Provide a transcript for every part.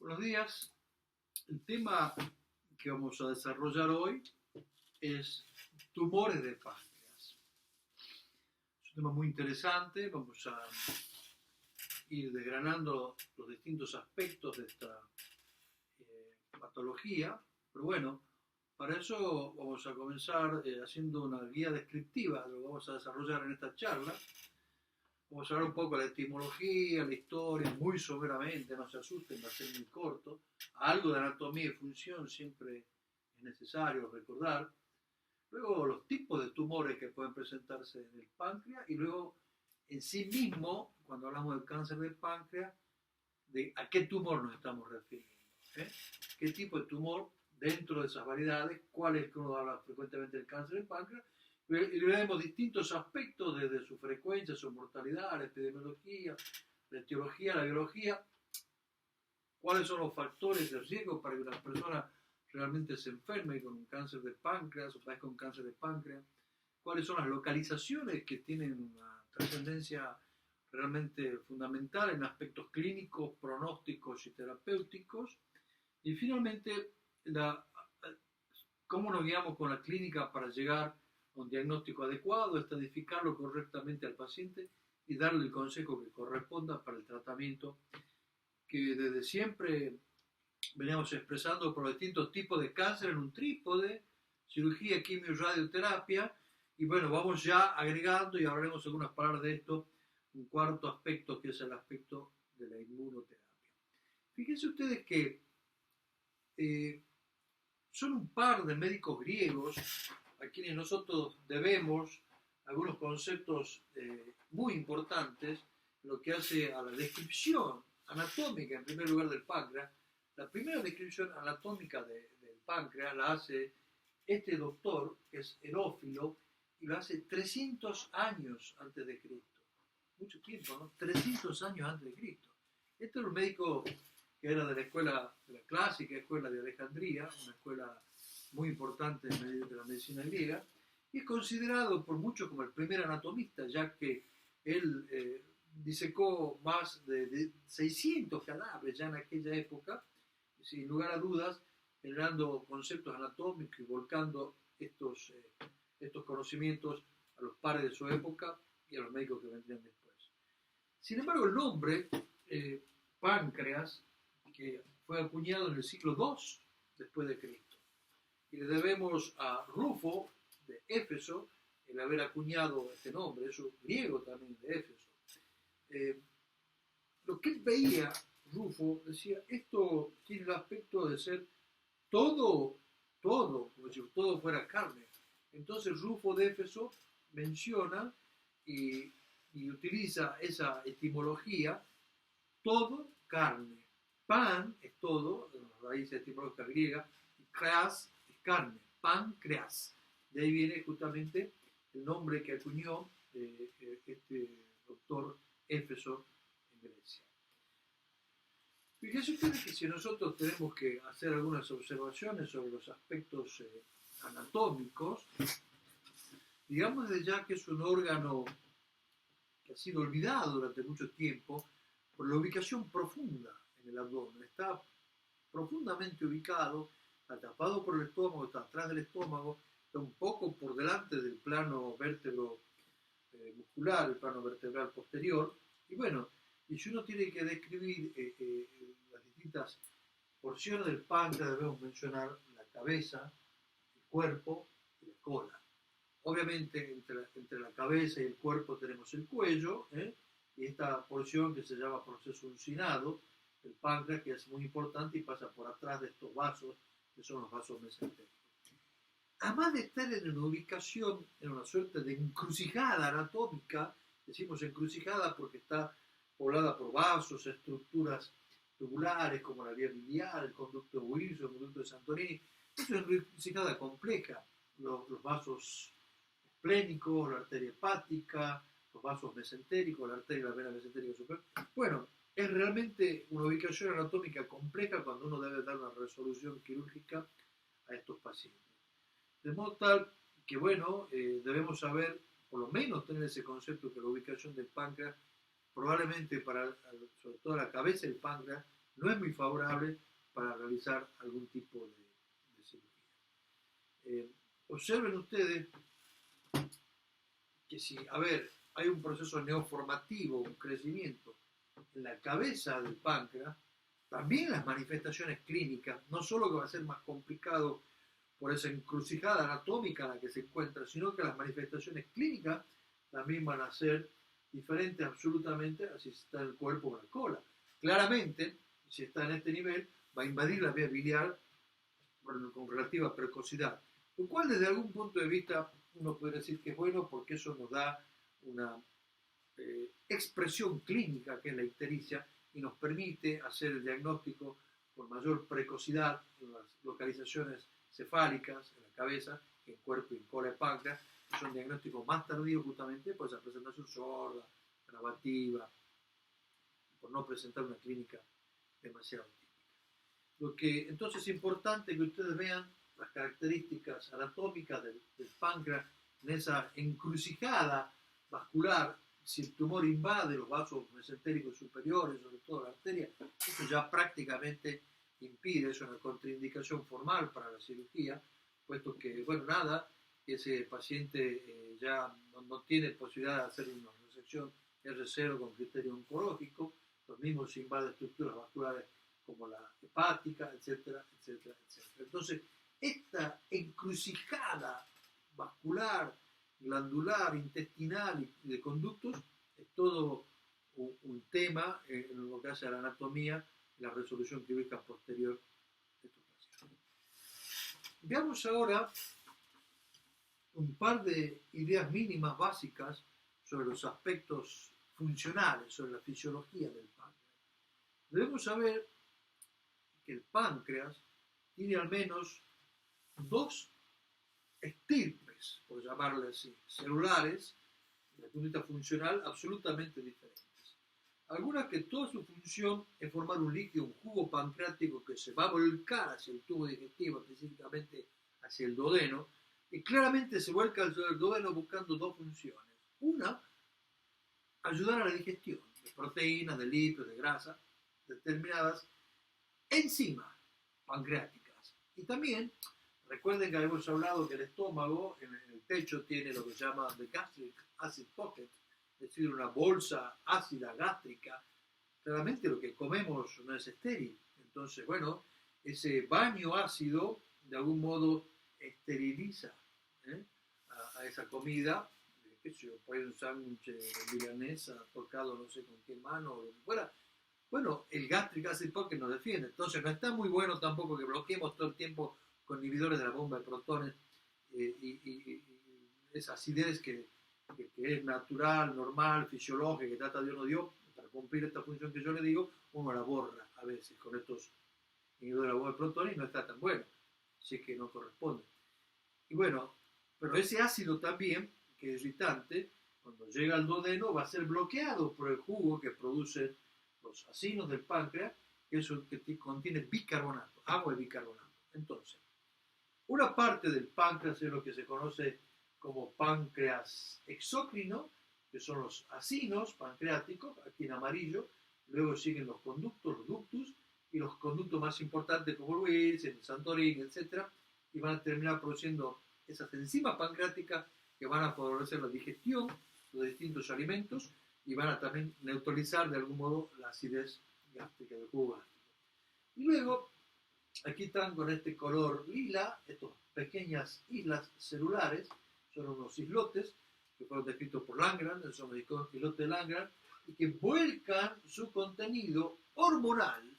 Buenos días. El tema que vamos a desarrollar hoy es tumores de páncreas. Es un tema muy interesante. Vamos a ir desgranando los distintos aspectos de esta patología. Pero bueno, para eso vamos a comenzar haciendo una guía descriptiva de lo que vamos a desarrollar en esta charla. Vamos a hablar un poco de la etimología, la historia, muy someramente, no se asusten, va a ser muy corto. Algo de anatomía y función siempre es necesario recordar. Luego los tipos de tumores que pueden presentarse en el páncreas y luego en sí mismo, cuando hablamos del cáncer del páncreas, de a qué tumor nos estamos refiriendo. ¿Eh? ¿Qué tipo de tumor dentro de esas variedades? ¿Cuál es que uno habla frecuentemente del cáncer del páncreas? Y veremos distintos aspectos desde su frecuencia, su mortalidad, la epidemiología, la etiología, la biología, cuáles son los factores de riesgo para que una persona realmente se enferme con un cáncer de páncreas o padezca un cáncer de páncreas, cuáles son las localizaciones que tienen una trascendencia realmente fundamental en aspectos clínicos, pronósticos y terapéuticos, y finalmente cómo nos guiamos con la clínica para llegar un diagnóstico adecuado, estadificarlo correctamente al paciente y darle el consejo que corresponda para el tratamiento que desde siempre veníamos expresando por los distintos tipos de cáncer en un trípode, cirugía, quimio y radioterapia. Y bueno, vamos ya agregando y hablaremos algunas palabras de esto, un cuarto aspecto que es el aspecto de la inmunoterapia. Fíjense ustedes que son un par de médicos griegos a quienes nosotros debemos algunos conceptos muy importantes en lo que hace a la descripción anatómica, en primer lugar, del páncreas. La primera descripción anatómica del páncreas la hace este doctor, que es Herófilo, y lo hace 300 años antes de Cristo. Mucho tiempo, ¿no? 300 años antes de Cristo. Este era un médico que era de la escuela, de la clásica escuela de Alejandría, una escuela muy importante de la medicina griega, y es considerado por muchos como el primer anatomista, ya que él disecó más de 600 cadáveres ya en aquella época, sin lugar a dudas, generando conceptos anatómicos y volcando estos conocimientos a los pares de su época y a los médicos que vendrían después. Sin embargo, el nombre páncreas, que fue acuñado en el siglo II después de Cristo, y le debemos a Rufo de Éfeso el haber acuñado este nombre, eso griego también de Éfeso. Lo que él veía, Rufo, decía, esto tiene el aspecto de ser todo, como si todo fuera carne. Entonces Rufo de Éfeso menciona y utiliza esa etimología, todo carne. Pan es todo, la raíz etimológica griega, y creas es carne, páncreas. De ahí viene justamente el nombre que acuñó este doctor Éfeso en Grecia. Fíjense ustedes que si nosotros tenemos que hacer algunas observaciones sobre los aspectos anatómicos, digamos desde ya que es un órgano que ha sido olvidado durante mucho tiempo por la ubicación profunda en el abdomen. Está profundamente ubicado, está tapado por el estómago, está atrás del estómago, está un poco por delante del plano vértebro muscular, el plano vertebral posterior. Y bueno, y si uno tiene que describir las distintas porciones del páncreas, debemos mencionar la cabeza, el cuerpo y la cola. Obviamente entre la cabeza y el cuerpo tenemos el cuello, y esta porción que se llama proceso uncinado, el páncreas, que es muy importante y pasa por atrás de estos vasos, que son los vasos mesentéricos. Además de estar en una ubicación, en una suerte de encrucijada anatómica, decimos encrucijada porque está poblada por vasos, estructuras tubulares como la vía biliar, el conducto de Wilson, el conducto de Santorini. Es una encrucijada compleja, los vasos esplénicos, la arteria hepática, los vasos mesentéricos, la arteria y la vena mesentérica superior. Bueno, es realmente una ubicación anatómica compleja cuando uno debe dar una resolución quirúrgica a estos pacientes. De modo tal que, bueno, debemos saber, por lo menos tener ese concepto que la ubicación del páncreas, probablemente para, sobre todo la cabeza del páncreas, no es muy favorable para realizar algún tipo de cirugía. Observen ustedes que si, hay un proceso neoformativo, un crecimiento en la cabeza del páncreas, también las manifestaciones clínicas, no solo que va a ser más complicado por esa encrucijada anatómica en la que se encuentra, sino que las manifestaciones clínicas también van a ser diferentes absolutamente a si está en el cuerpo o en la cola. Claramente, si está en este nivel, va a invadir la vía biliar con relativa precocidad, lo cual desde algún punto de vista uno puede decir que es bueno porque eso nos da una expresión clínica que es la ictericia y nos permite hacer el diagnóstico con mayor precocidad en las localizaciones cefálicas, en la cabeza, en cuerpo, en cola y páncreas. Son diagnósticos más tardíos justamente por esa presentación sorda, grabativa, por no presentar una clínica demasiado típica. Lo que entonces es importante que ustedes vean las características anatómicas del páncreas en esa encrucijada vascular. Si el tumor invade los vasos mesentéricos superiores, sobre todo la arteria, eso ya prácticamente impide, es una contraindicación formal para la cirugía, puesto que, ese paciente ya no tiene posibilidad de hacer una resección R0 con criterio oncológico, los mismos invade estructuras vasculares como la hepática, etcétera, etcétera, etcétera. Entonces, esta encrucijada vascular, glandular, intestinal y de conductos es todo un tema en lo que hace a la anatomía y la resolución quirúrgica posterior de estos pacientes. Veamos ahora un par de ideas mínimas básicas sobre los aspectos funcionales, sobre la fisiología del páncreas. Debemos saber que el páncreas tiene al menos dos estirpes, por llamarle así, celulares, desde el punto de vista funcional, absolutamente diferentes. Algunas que toda su función es formar un líquido, un jugo pancreático que se va a volcar hacia el tubo digestivo, específicamente hacia el duodeno, y claramente se vuelca hacia el duodeno buscando dos funciones. Una, ayudar a la digestión de proteínas, de lípidos, de grasa, determinadas enzimas pancreáticas. Y también, recuerden que habíamos hablado que el estómago, en el pecho, tiene lo que se llama the gastric acid pocket, es decir, una bolsa ácida gástrica. Claramente lo que comemos no es estéril. Entonces, ese baño ácido, de algún modo, esteriliza a esa comida, qué sé yo, puede un sándwich de milanesa tocado no sé con qué mano o lo que fuera. El gastric acid pocket nos defiende. Entonces no está muy bueno tampoco que bloqueemos todo el tiempo con inhibidores de la bomba de protones y esa acidez que es natural, normal, fisiológica, que trata de uno Dios, para cumplir esta función que yo le digo, uno la borra a veces con estos inhibidores de la bomba de protones y no está tan bueno, si es que no corresponde. Y pero ese ácido también, que es irritante, cuando llega al duodeno va a ser bloqueado por el jugo que produce los acinos del páncreas, que contiene bicarbonato, agua y bicarbonato. Entonces, una parte del páncreas es lo que se conoce como páncreas exócrino, que son los acinos pancreáticos, aquí en amarillo, luego siguen los conductos, los ductus, y los conductos más importantes como el Wilson, el Santorini, etc., y van a terminar produciendo esas enzimas pancreáticas que van a favorecer la digestión de distintos alimentos y van a también neutralizar de algún modo la acidez gástrica del jugo gástrico. Y luego, aquí están con este color lila, estas pequeñas islas celulares, son unos islotes que fueron descritos por Landgren, son los islotes de Landgren, y que vuelcan su contenido hormonal,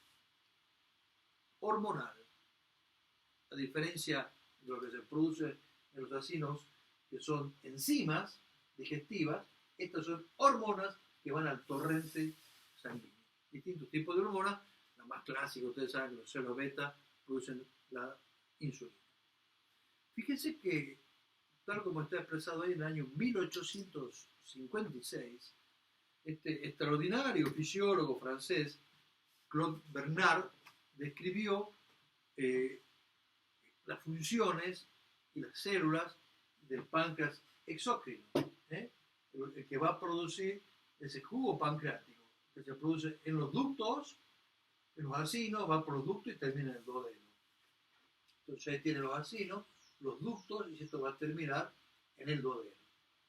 a diferencia de lo que se produce en los acinos, que son enzimas digestivas, estas son hormonas que van al torrente sanguíneo. Distintos tipos de hormonas, la más clásica, ustedes saben que los celos beta producen la insulina. Fíjense que, tal como está expresado ahí en el año 1856, este extraordinario fisiólogo francés, Claude Bernard, describió las funciones y las células del páncreas exócrino, el que va a producir ese jugo pancreático, que se produce en los ductos, En los acinos va por los ductos y termina en el duodeno. Entonces ahí tiene los acinos, los ductos, y esto va a terminar en el duodeno.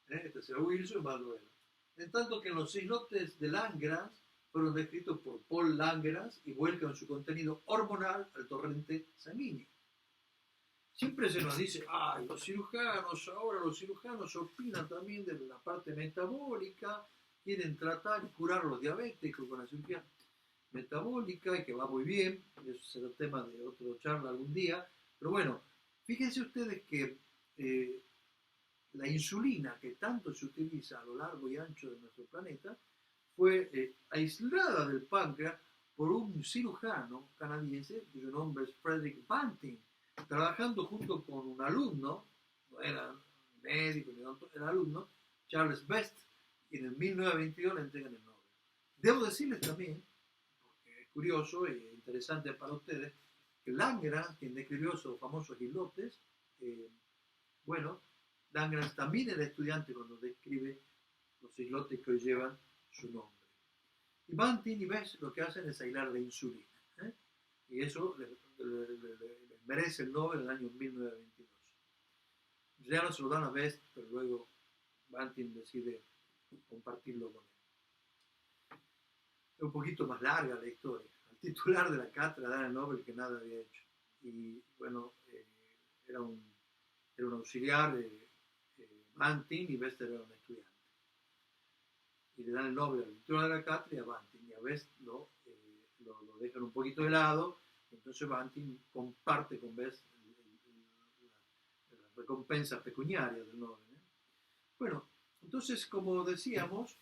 Este es el Wilson, va al duodeno. En tanto que los islotes de Langerhans fueron descritos por Paul Langerhans y vuelcan su contenido hormonal al torrente sanguíneo. Siempre se nos dice, los cirujanos opinan también de la parte metabólica, quieren tratar y curar a los diabéticos con la cirugía metabólica, y que va muy bien, eso será tema de otra charla algún día, pero bueno, fíjense ustedes que la insulina que tanto se utiliza a lo largo y ancho de nuestro planeta fue aislada del páncreas por un cirujano canadiense cuyo nombre es Frederick Banting, trabajando junto con un alumno, no era médico ni doctor, era alumno, Charles Best, y en el 1922 le entregan el Nobel. Debo decirles también, porque es curioso e interesante para ustedes, que Langerhans, quien describió esos famosos islotes, Langerhans también era estudiante cuando describe los islotes que hoy llevan su nombre. Y Banting y Best lo que hacen es aislar la insulina. Y eso le merece el Nobel en el año 1922. Ya no se lo dan a Best, pero luego Banting decide compartirlo con él. Es un poquito más larga la historia. Al titular de la cátedra dan el Nobel que nada había hecho. Y bueno, era un auxiliar de Banting, y Best era un estudiante. Y le dan el Nobel al titular de la cátedra y a Banting. Y a Best lo dejan un poquito de lado. Entonces Banting comparte con Best las recompensas pecuniarias del Nobel. Bueno, entonces, como decíamos,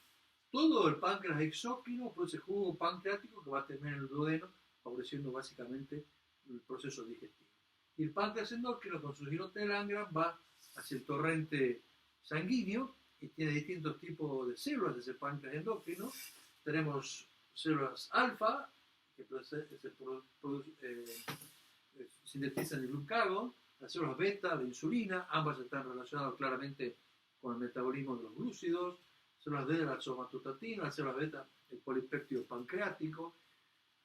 todo el páncreas exócrino produce jugo pancreático que va a terminar en el duodeno, favoreciendo básicamente el proceso digestivo. Y el páncreas endócrino, con sus islotes de Langerhans, va hacia el torrente sanguíneo y tiene distintos tipos de células de ese páncreas endocrino. Tenemos células alfa, que sintetizan el glucagón, las células beta, la insulina, ambas están relacionadas claramente con el metabolismo de los glúcidos, células D de la somatostatina, las células beta, el polipéptido pancreático.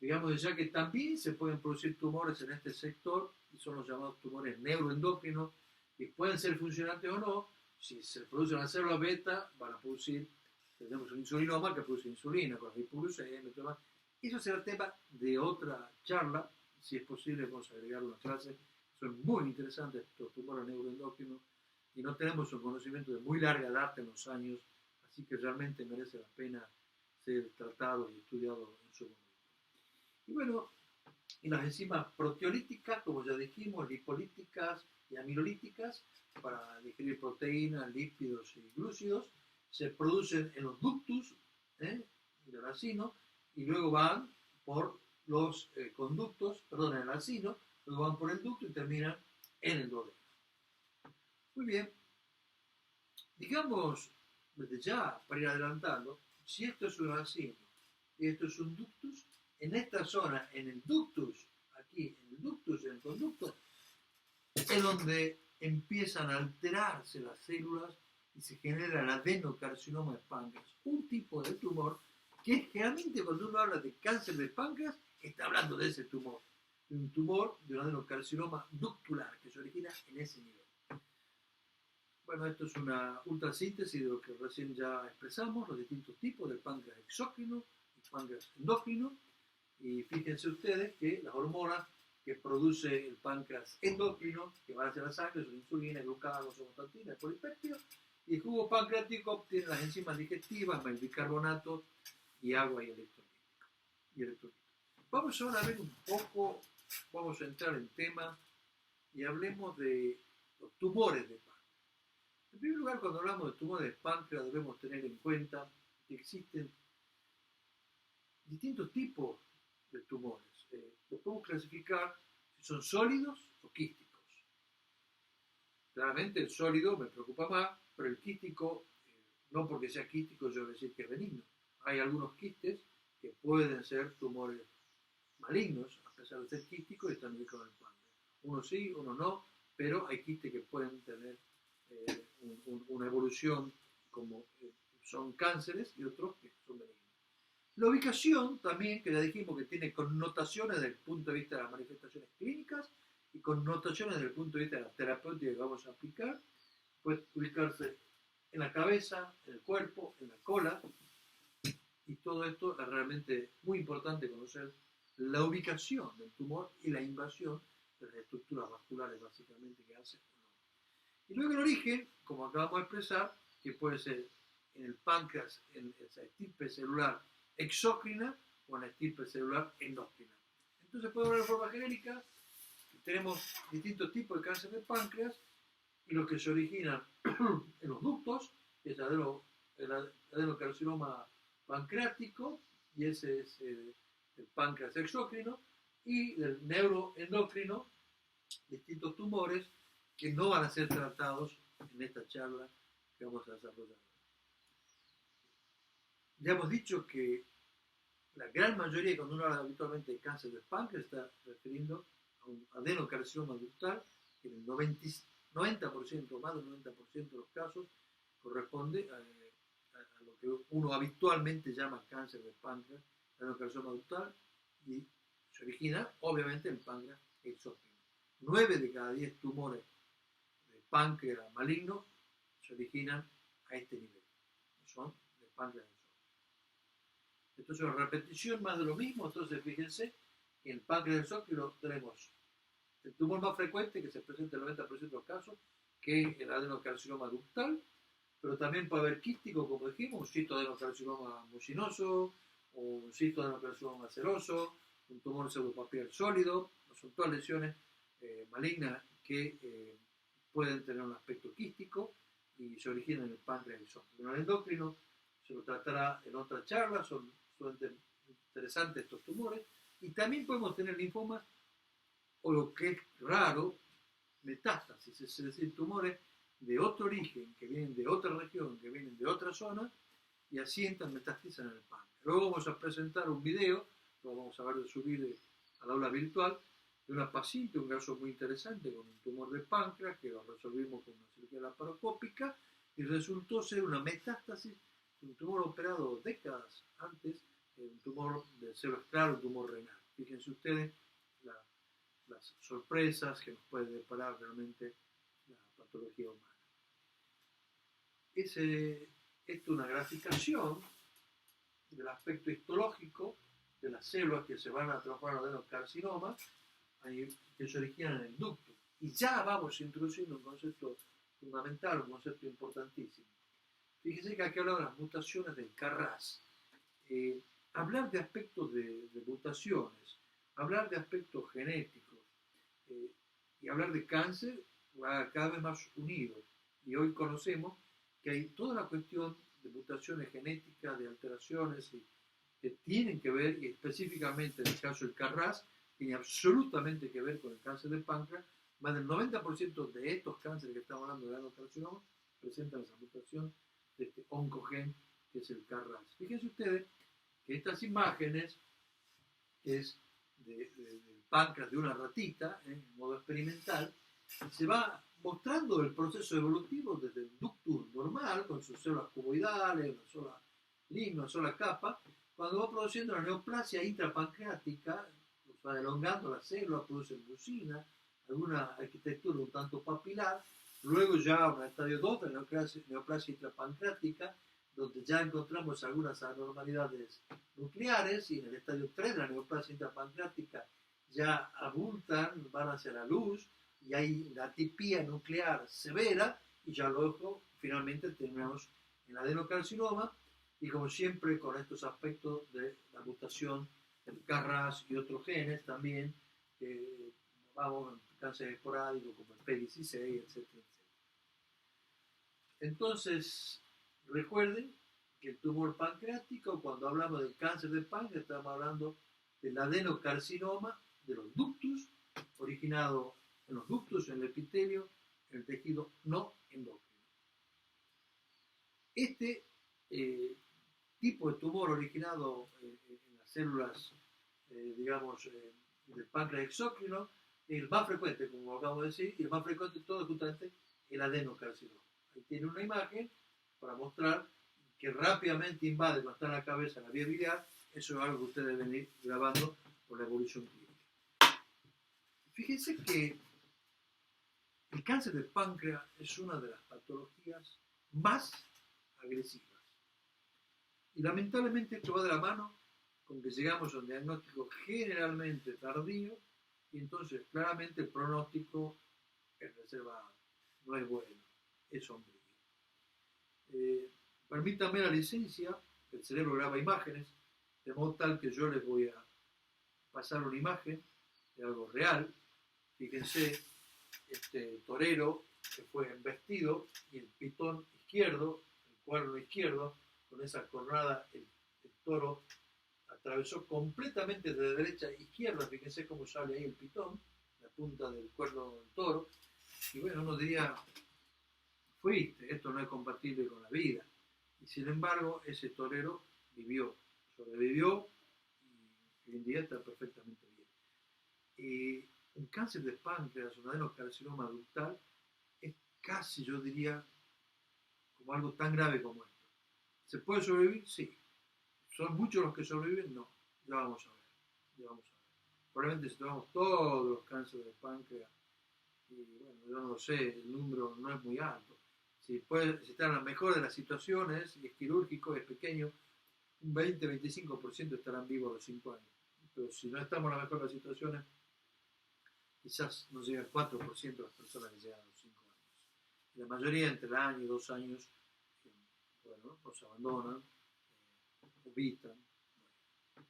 Digamos ya que también se pueden producir tumores en este sector, y son los llamados tumores neuroendocrinos, y pueden ser funcionantes o no. Si se producen las células beta, van a producir, tenemos un insulinoma que produce insulina, con la hipoglucemia y demás. Eso será tema de otra charla, si es posible vamos a agregar una clase. Son muy interesantes estos tumores neuroendocrinos, y no tenemos un conocimiento de muy larga data en los años, así que realmente merece la pena ser tratado y estudiado en su momento. Y bueno, y las enzimas proteolíticas, como ya dijimos, lipolíticas y amilolíticas, para digerir proteínas, lípidos y glúcidos, se producen en los ductus del acino, y luego van por los conductos, en el acino, luego van por el ducto y terminan en el duodeno. Muy bien, digamos desde ya, para ir adelantando, si esto es un acino y esto es un ductus, en esta zona, en el ductus, aquí, en el ductus y en el conducto, es donde empiezan a alterarse las células y se genera el adenocarcinoma de páncreas, un tipo de tumor que generalmente cuando uno habla de cáncer de páncreas, está hablando de ese tumor, de un tumor de un adenocarcinoma ductular que se origina en ese nivel. Bueno, esto es una ultrasíntesis de lo que recién ya expresamos, los distintos tipos del páncreas exócrino y páncreas endócrino. Y fíjense ustedes que las hormonas que produce el páncreas endocrino, que van hacia la sangre, son insulina, glucagón, somatostatina, polipéptido, y el jugo pancreático obtiene las enzimas digestivas, bicarbonato y agua y electrolito. Vamos ahora a ver un poco, vamos a entrar en tema y hablemos de los tumores de páncreas. En primer lugar, cuando hablamos de tumores de páncreas, debemos tener en cuenta que existen distintos tipos de tumores. Los podemos clasificar si son sólidos o quísticos. Claramente el sólido me preocupa más, pero el quístico, no porque sea quístico yo voy a decir que es benigno. Hay algunos quistes que pueden ser tumores malignos, a pesar de ser quísticos, y están ubicados en el páncreas. Unos sí, unos no, pero hay quistes que pueden tener una evolución como son cánceres, y otros que son benignos. La ubicación también, que ya dijimos que tiene connotaciones desde el punto de vista de las manifestaciones clínicas y connotaciones desde el punto de vista de la terapéutica que vamos a aplicar, puede ubicarse en la cabeza, en el cuerpo, en la cola, y todo esto es realmente muy importante conocer la ubicación del tumor y la invasión de las estructuras vasculares básicamente que hace. Y luego el origen, como acabamos de expresar, que puede ser en el páncreas, en esa estirpe celular exócrina o en la estirpe celular endócrina. Entonces podemos ver de forma genérica, tenemos distintos tipos de cáncer de páncreas y los que se originan en los ductos, que es el adenocarcinoma pancreático, y ese es el páncreas exócrino, y del neuroendocrino, distintos tumores que no van a ser tratados en esta charla que vamos a desarrollar. Ya hemos dicho que la gran mayoría, cuando uno habla habitualmente de cáncer de páncreas, está refiriendo a un adenocarcinoma ductal, que en el 90%, más del 90% de los casos, corresponde a lo que uno habitualmente llama cáncer de páncreas, adenocarcinoma ductal, y se origina, obviamente, en páncreas exócrino. 9 de cada 10 tumores de páncreas maligno se originan a este nivel, son de páncreas exócrino. Esto es una repetición más de lo mismo, entonces fíjense, en el páncreas exócrino tenemos el tumor más frecuente que se presenta en el 90% de los casos, que es el adenocarcinoma ductal, pero también puede haber quístico, como dijimos, un citoadenocarcinoma mucinoso, o un citoadenocarcinoma seroso, un tumor pseudopapilar sólido, son todas lesiones malignas que pueden tener un aspecto quístico y se originan en el páncreas exócrino. En el endocrino se lo tratará en otra charla, son interesantes estos tumores, y también podemos tener linfomas, o lo que es raro, metástasis, es decir, tumores de otro origen, que vienen de otra región, que vienen de otra zona, y asientan, metastizan en el páncreas. Luego vamos a presentar un video, lo vamos a ver de subir al aula virtual, de una paciente, un caso muy interesante, con un tumor de páncreas, que lo resolvimos con una cirugía laparoscópica, y resultó ser una metástasis, un tumor operado décadas antes, un tumor de células claras, un tumor renal. Fíjense ustedes las sorpresas que nos puede deparar realmente la patología humana. Esto es una graficación del aspecto histológico de las células que se van a transformar en adenocarcinoma, que se originan en el ducto. Y ya vamos introduciendo un concepto fundamental, un concepto importantísimo. Fíjense que aquí hablamos de las mutaciones del KRAS. Hablar de aspectos de mutaciones, hablar de aspectos genéticos y hablar de cáncer va cada vez más unido. Y hoy conocemos que hay toda la cuestión de mutaciones genéticas, de alteraciones que tienen que ver, y específicamente en el caso del KRAS, tiene absolutamente que ver con el cáncer del páncreas. Más del 90% de estos cánceres que estamos hablando de adenocarcinoma presentan esa mutación de este oncogen que es el KRAS. Fíjense ustedes que estas imágenes es del páncreas de una ratita, en modo experimental, se va mostrando el proceso evolutivo desde el ductus normal, con sus células cuboidales, una sola línea, una sola capa, cuando va produciendo la neoplasia intrapancreática, va elongando la célula, produce mucina, alguna arquitectura un tanto papilar, luego ya en el estadio 2 de la neoplasia intrapancreática, donde ya encontramos algunas anormalidades nucleares, y en el estadio 3 de la neoplasia intrapancreática ya abultan, van hacia la luz, y hay la atipía nuclear severa, y ya luego finalmente terminamos en el adenocarcinoma, y como siempre con estos aspectos de la mutación del KRAS y otros genes también, vamos en cáncer esporádico como el P16, etcétera. Entonces, recuerden que el tumor pancreático, cuando hablamos del cáncer de páncreas, estamos hablando del adenocarcinoma de los ductus, originado en los ductus, en el epitelio, en el tejido no endócrino. Este tipo de tumor originado en las células, digamos, del páncreas exócrino, es el más frecuente, como acabo de decir, y el más frecuente de todo es justamente el adenocarcinoma. Ahí tiene una imagen para mostrar que rápidamente invade, cuando está en la cabeza, la vía biliar, eso es algo que ustedes deben ir grabando por la evolución clínica. Fíjense que el cáncer de páncreas es una de las patologías más agresivas. Y lamentablemente esto va de la mano con que llegamos a un diagnóstico generalmente tardío y entonces claramente el pronóstico es reservado, no es bueno, es sombrío. Permítanme la licencia, el cerebro graba imágenes, de modo tal que yo les voy a pasar una imagen de algo real. Fíjense, este torero que fue embestido y el pitón izquierdo, el cuerno izquierdo, con esa cornada, el toro atravesó completamente de derecha a izquierda. Fíjense cómo sale ahí el pitón, la punta del cuerno del toro. Y bueno, uno diría, fuiste, esto no es compatible con la vida. Y sin embargo, ese torero vivió, sobrevivió y hoy en día está perfectamente bien. Y un cáncer de páncreas, un adenocarcinoma ductal, es casi, yo diría, como algo tan grave como esto. ¿Se puede sobrevivir? Sí. ¿Son muchos los que sobreviven? No. Ya vamos a ver. Ya vamos a ver. Probablemente si tomamos todos los cánceres de páncreas, y bueno, yo no lo sé, el número no es muy alto. Si está en la mejor de las situaciones y es quirúrgico, es pequeño, un 20-25% estarán vivos a los 5 años. Pero si no estamos en la mejor de las situaciones, quizás nos llega al 4% de las personas que llegan a los 5 años. Y la mayoría entre el año y 2 años, bueno, nos abandonan, evitan. Bueno.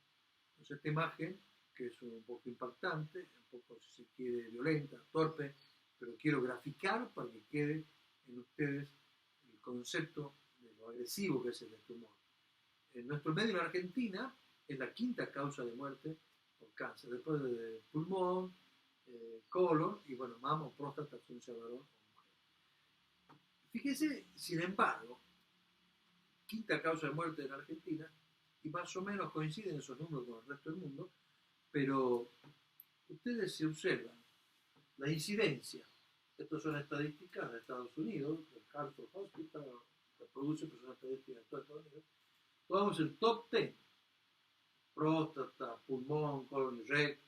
Entonces esta imagen, que es un poco impactante, un poco, si se quiere, violenta, torpe, pero quiero graficar para que quede en ustedes el concepto de lo agresivo que es el tumor. En nuestro medio, en Argentina, es la quinta causa de muerte por cáncer, después de pulmón, colon y bueno, mama o próstata, sea varón o mujer. Fíjese, sin embargo, quinta causa de muerte en Argentina, y más o menos coinciden esos números con el resto del mundo, pero ustedes se observan la incidencia. Estas son estadísticas de Estados Unidos, del Hartford Hospital, que produce, pero son estadísticas de todo Estados Unidos. Tomamos el top 10, próstata, pulmón, colon y recto.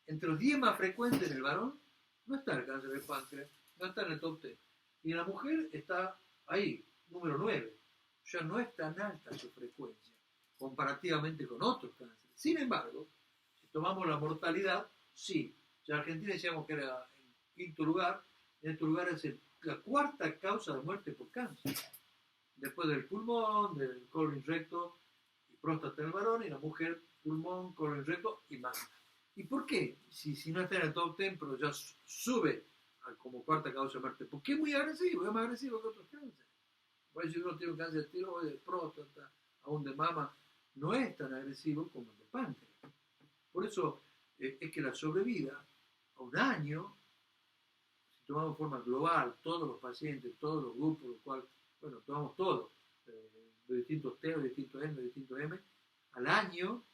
Entre los 10 más frecuentes en el varón, no está el cáncer de páncreas, no está en el top 10. Y en la mujer está ahí, número 9. Ya no es tan alta su frecuencia, comparativamente con otros cánceres. Sin embargo, si tomamos la mortalidad, sí. Ya en Argentina decíamos que era en quinto lugar, en este lugar es la cuarta causa de muerte por cáncer. Después del pulmón, del colon recto y próstata en el varón, y la mujer, pulmón, colon recto y mama. ¿Y por qué? Si no está en el top 10, pero ya sube como cuarta causa de muerte. Porque es muy agresivo, es más agresivo que otros cánceres. Por eso si uno tiene un cáncer de tiroides, de próstata, aún de mama, no es tan agresivo como el de páncreas. Por eso es que la sobrevida a un año, si tomamos de forma global, todos los pacientes, todos los grupos, lo cual, bueno, tomamos todos, de distintos T, de distintos N, de distintos M, al año,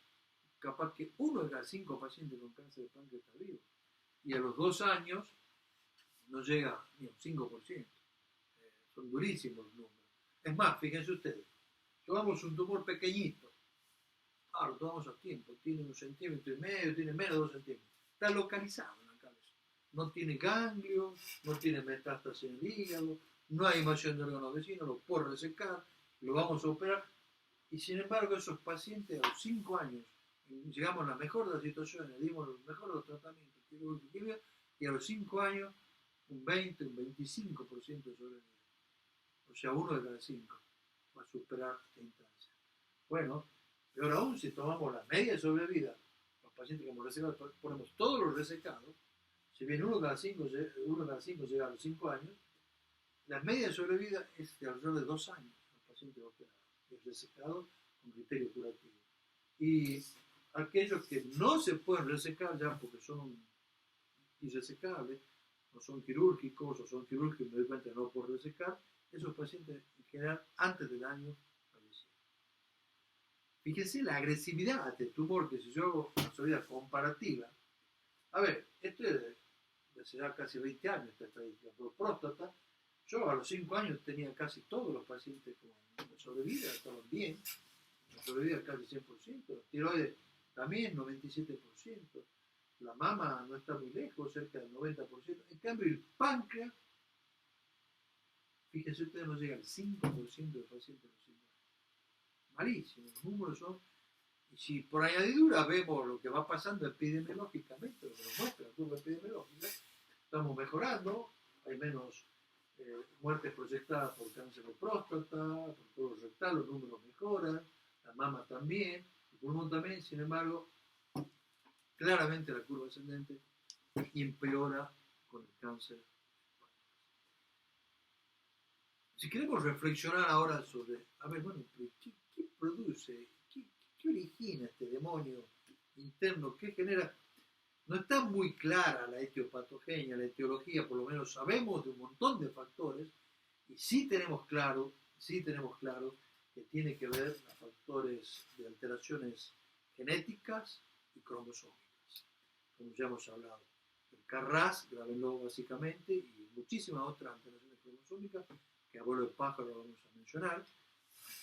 capaz que 1 de cada 5 pacientes con cáncer de páncreas está vivo. Y a los 2 años no llega ni un 5%. Son durísimos los números. Es más, fíjense ustedes, tomamos un tumor pequeñito, lo tomamos a tiempo, tiene 1,5 centímetros, tiene menos de 2 centímetros, está localizado en la cabeza, no tiene ganglio, no tiene metástasis en el hígado, no hay invasión de órganos vecinos, lo puedo resecar, lo vamos a operar, y sin embargo esos pacientes a los 5 años, llegamos a la mejor de las situaciones, dimos los mejores de los tratamientos quirúrgicos, y a los 5 años un 20, un 25% de sobrevida. O sea, 1 de cada 5 va a superar esta instancia. Bueno, peor aún, si tomamos la media de sobrevida, los pacientes que hemos resecado, ponemos todos los resecados, si bien 1 de cada 5 llega a los 5 años, la media de sobrevida es de alrededor de 2 años, los pacientes operados, es resecado con criterio curativo. Y aquellos que no se pueden resecar ya porque son irresecables, no son quirúrgicos o son quirúrgicos y me doy cuenta de no poder resecar, esos pacientes en general antes del año fallecieron. Fíjense la agresividad de este tumor, que si yo hago una sobrevida comparativa, a ver, esto es de hace ya casi 20 años esta estadística, por próstata, yo a los 5 años tenía casi todos los pacientes con sobrevida, estaban bien, la sobrevida casi 100%, tiroides también 97%, la mama no está muy lejos, cerca del 90%, en cambio el páncreas, fíjense ustedes, no llega al 5% de pacientes no se mueren. Malísimo, los números son, y si por añadidura vemos lo que va pasando epidemiológicamente, lo que nos muestra la curva epidemiológica, estamos mejorando, hay menos muertes proyectadas por cáncer de próstata, por colon rectal, los números mejoran, la mama también, el pulmón también, sin embargo, claramente la curva ascendente y empeora con el cáncer. Si queremos reflexionar ahora sobre, a ver, bueno, ¿qué produce, qué origina este demonio interno, qué genera? No está muy clara la etiopatogenia, la etiología, por lo menos sabemos de un montón de factores, y sí tenemos claro que tiene que ver con factores de alteraciones genéticas y cromosómicas, como ya hemos hablado. El KRAS, grábenlo básicamente, y muchísimas otras alteraciones cromosómicas que a vuelo de pájaro lo vamos a mencionar.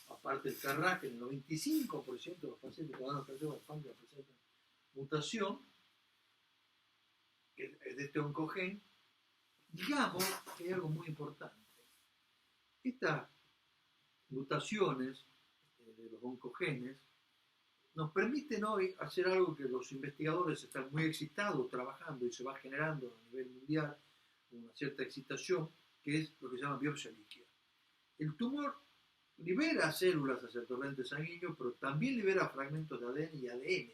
Aparte del KRAS, que en el 95% de los pacientes que dan los cáncer de páncreas presentan mutación, que es de este oncogen, digamos que hay algo muy importante. Estas mutaciones de los oncogenes nos permiten hoy hacer algo que los investigadores están muy excitados trabajando y se va generando a nivel mundial una cierta excitación, que es lo que se llama biopsia líquida. El tumor libera células hacia el torrente sanguíneo, pero también libera fragmentos de ADN y ADN.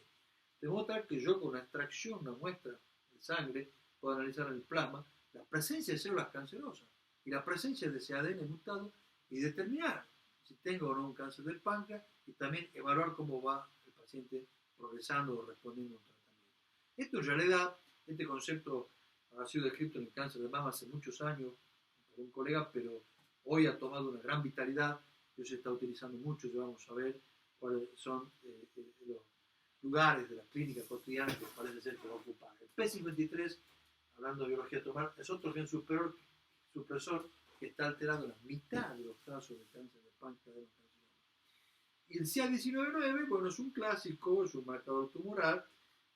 De modo tal que yo con una extracción, una muestra de sangre, puedo analizar en el plasma la presencia de células cancerosas y la presencia de ese ADN mutado y determinar si tengo o no un cáncer del páncreas y también evaluar cómo va el paciente progresando o respondiendo a un tratamiento. Esto en realidad, este concepto ha sido descrito en el cáncer de mama hace muchos años por un colega, pero hoy ha tomado una gran vitalidad, y se está utilizando mucho, ya vamos a ver cuáles son los lugares de la clínica cotidiana que parece ser que va a ocupar. El P53, hablando de biología tumoral, es otro gen supresor que está alterando la mitad de los casos de cáncer de páncreas de los carcinomas. Y el CA19-9, bueno, es un clásico, es un marcador tumoral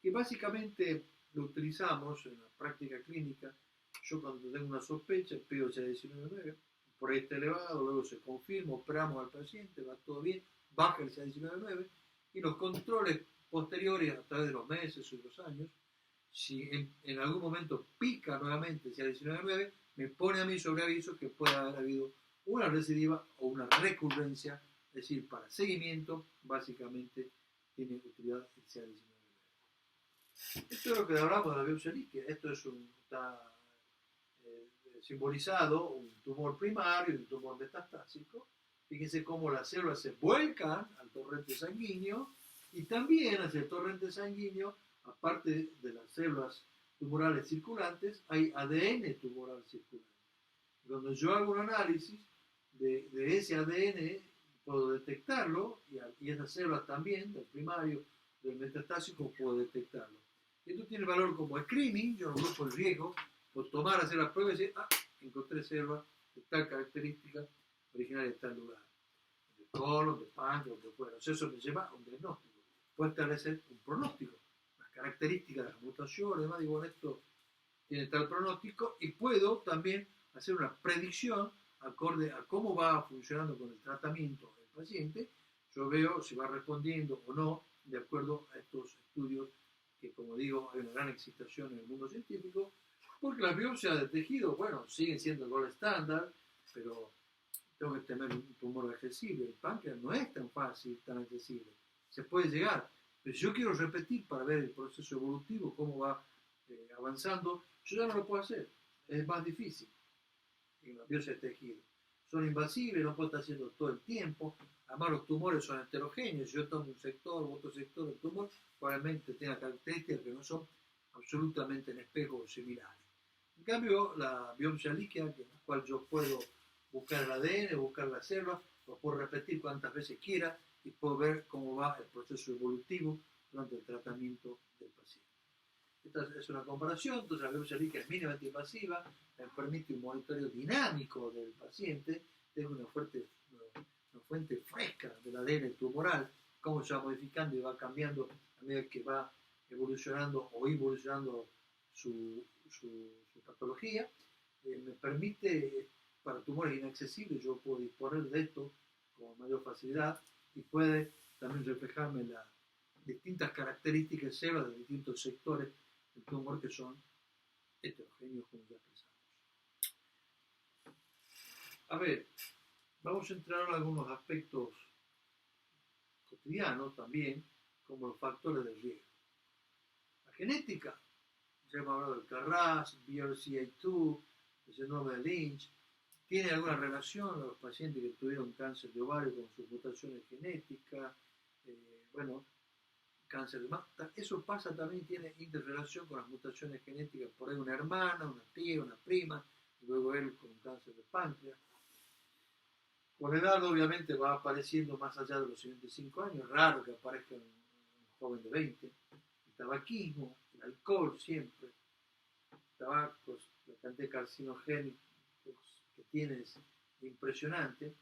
que básicamente lo utilizamos en la práctica clínica. Yo cuando tengo una sospecha pido el CA19-9, por ahí está elevado, luego se confirma, operamos al paciente, va todo bien, baja el CA19-9 y los controles posteriores a través de los meses o de los años, si en algún momento pica nuevamente el CA19-9, me pone a mí sobre aviso que puede haber habido una recidiva o una recurrencia, es decir, para seguimiento, básicamente tiene utilidad el CA19-9. Esto es lo que hablamos de la biopsia líquida, esto es está simbolizado un tumor primario y un tumor metastásico. Fíjense cómo las células se vuelcan al torrente sanguíneo y también hacia el torrente sanguíneo, aparte de las células tumorales circulantes, hay ADN tumoral circulante. Cuando yo hago un análisis de ese ADN, puedo detectarlo y esas células también, del primario, del metastásico, puedo detectarlo. Esto tiene valor como screening, yo no busco el riesgo, por tomar, hacer la prueba y decir, encontré células de tal característica originaria de tal lugar. De colon, de páncreas, de fuera. Eso me lleva a un diagnóstico. Puede establecer un pronóstico, las características de las mutaciones, además digo, bueno, esto tiene tal pronóstico y puedo también hacer una predicción acorde a cómo va funcionando con el tratamiento del paciente. Yo veo si va respondiendo o no de acuerdo a estos estudios que, como digo, hay una gran excitación en el mundo científico, porque las biopsias de tejido, bueno, siguen siendo el gol estándar, pero tengo que tener un tumor accesible. El páncreas no es tan fácil, tan accesible. Se puede llegar, pero si yo quiero repetir para ver el proceso evolutivo, cómo va avanzando, yo ya no lo puedo hacer. Es más difícil en la biopsia de tejido. Son invasivas, no puedo estar haciendo todo el tiempo. Además, los tumores son heterogéneos. Si yo tomo un sector u otro sector del tumor, probablemente tenga características que no son absolutamente en espejo similares. En cambio, la biopsia líquida, en la cual yo puedo buscar el ADN, buscar las células, lo puedo repetir cuantas veces quiera y puedo ver cómo va el proceso evolutivo durante el tratamiento del paciente. Esta es una comparación, entonces la biopsia líquida es mínimamente invasiva, me permite un monitoreo dinámico del paciente, tengo una fuente fresca del ADN tumoral cómo se va modificando y va cambiando a medida que va evolucionando o evolucionando su patología, me permite, para tumores inaccesibles, yo puedo disponer de esto con mayor facilidad y puede también reflejarme las distintas características células de distintos sectores del tumor que son heterogéneos, como ya pensamos. A ver, vamos a entrar en algunos aspectos cotidianos también, como los factores de riesgo. La genética, ya hemos hablado del KRAS, BRCA2, el síndrome de Lynch, tiene alguna relación a los pacientes que tuvieron cáncer de ovario con sus mutaciones genéticas, bueno, cáncer de mama. Eso pasa también, tiene interrelación con las mutaciones genéticas, por ahí una hermana, una tía, una prima, y luego él con cáncer de páncreas. Con la edad obviamente va apareciendo más allá de los siguientes 5 años, raro que aparezca un joven de 20. El tabaquismo, el alcohol siempre, tabacos, la cantidad de carcinogénicos que tiene es impresionante.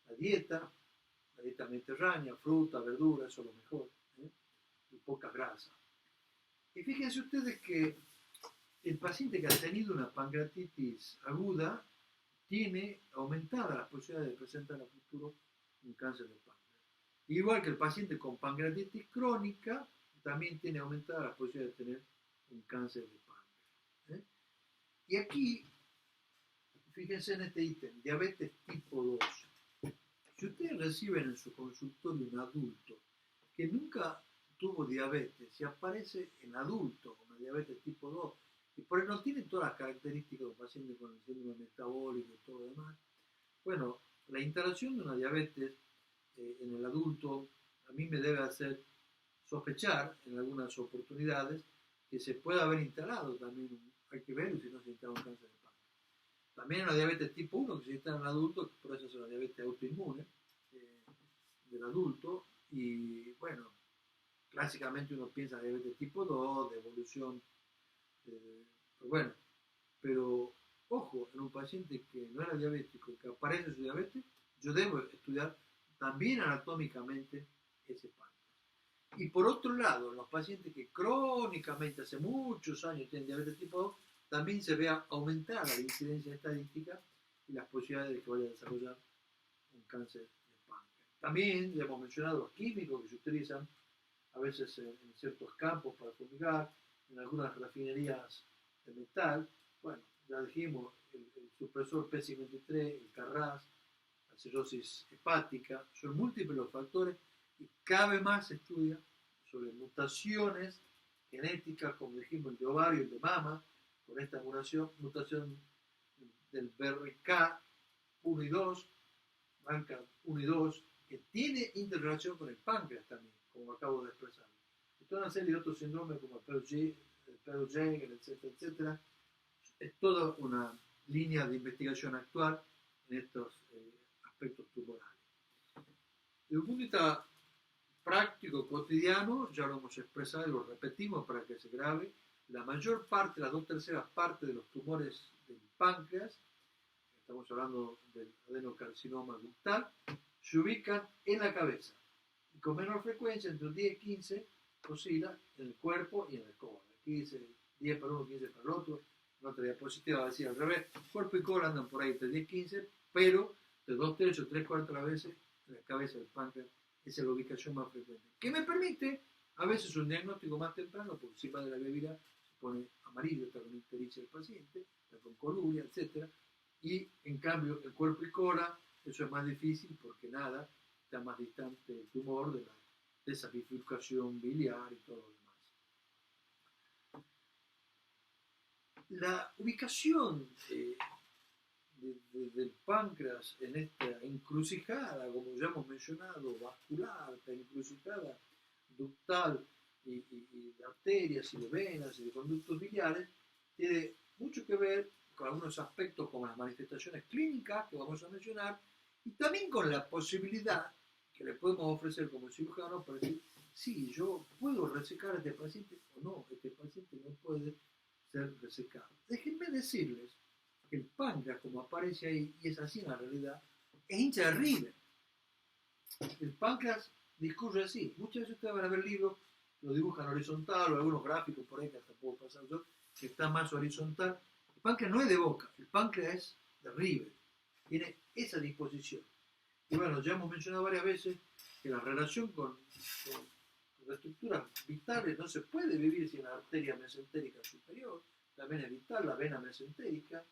La dieta mediterránea, fruta, verdura, eso es lo mejor, y poca grasa. Y fíjense ustedes que el paciente que ha tenido una pancreatitis aguda tiene aumentada las posibilidades de presentar a futuro un cáncer de páncreas. Igual que el paciente con pancreatitis crónica también tiene aumentada las posibilidades de tener un cáncer de páncreas. Y aquí, fíjense en este ítem, diabetes tipo 2. Si ustedes reciben en su consultorio un adulto que nunca tuvo diabetes y aparece en adulto con diabetes tipo 2, y por eso no tiene todas las características de un paciente con el síndrome metabólico y todo lo demás, bueno, la instalación de una diabetes en el adulto a mí me debe hacer sospechar en algunas oportunidades que se puede haber instalado también, hay que ver si no se instala un cáncer de páncreas. También hay una diabetes tipo 1 que se instala en el adulto, por eso es una diabetes autoinmune del adulto, y bueno, clásicamente uno piensa en diabetes tipo 2, de evolución, pero bueno, pero ojo, en un paciente que no era diabético, que aparece su diabetes, yo debo estudiar también anatómicamente ese páncreas. Y por otro lado, en los pacientes que crónicamente hace muchos años tienen diabetes tipo 2, también se vea aumentar la incidencia estadística y las posibilidades de que vaya a desarrollar un cáncer de páncreas. También ya hemos mencionado los químicos que se utilizan a veces en ciertos campos para fumigar, en algunas refinerías de metal. Bueno, ya dijimos, el supresor P53, el KRAS, la cirrosis hepática, son múltiples los factores y cada vez más se estudia sobre mutaciones genéticas, como dijimos, el de ovario, el de mama, con esta mutación del BRCA1 y 2, BRCA1 y 2, que tiene interrelación con el páncreas también, como acabo de expresar. Y toda una serie de otros síndromes como el Pearl-Jaeger, etcétera, etcétera. Es toda una línea de investigación actual en estos aspectos tumorales. Desde un punto de vista práctico, cotidiano, ya lo hemos expresado y lo repetimos para que se grabe, la mayor parte, las 2/3 partes de los tumores del páncreas, estamos hablando del adenocarcinoma ductal, se ubican en la cabeza y con menor frecuencia, entre un 10 y 15, oscila en el cuerpo y en el colon. Aquí dice 10 para uno, 15 para el otro, en otra diapositiva va a decir al revés, cuerpo y colon andan por ahí entre 10 y 15, pero de 2/3 o 3/4 de las veces en la cabeza del páncreas esa es la ubicación más frecuente, que me permite a veces un diagnóstico más temprano, por encima de la bebida se pone amarillo, está con ictericia del paciente, está con coluria, etc. Y en cambio el cuerpo y cola, eso es más difícil porque nada, está más distante el tumor de esa bifurcación biliar y todo lo demás. La ubicación del páncreas en esta encrucijada, como ya hemos mencionado, vascular, esta encrucijada ductal y de arterias y de venas y de conductos biliares, tiene mucho que ver con algunos aspectos como las manifestaciones clínicas que vamos a mencionar y también con la posibilidad que le podemos ofrecer como cirujano para decir, sí, yo puedo resecar a este paciente o no, este paciente no puede ser resecado. Déjenme decirles que el páncreas, como aparece ahí, y es así en la realidad, es hincha de River. El páncreas discurre así. Muchas veces ustedes van a ver libros, lo dibujan horizontal o algunos gráficos por ahí que hasta puedo pasar yo, que está más horizontal. El páncreas no es de boca, el páncreas es de arriba, tiene esa disposición. Y bueno, ya hemos mencionado varias veces que la relación con las estructuras vitales no se puede vivir sin la arteria mesentérica superior, la vena vital, la vena mesentérica,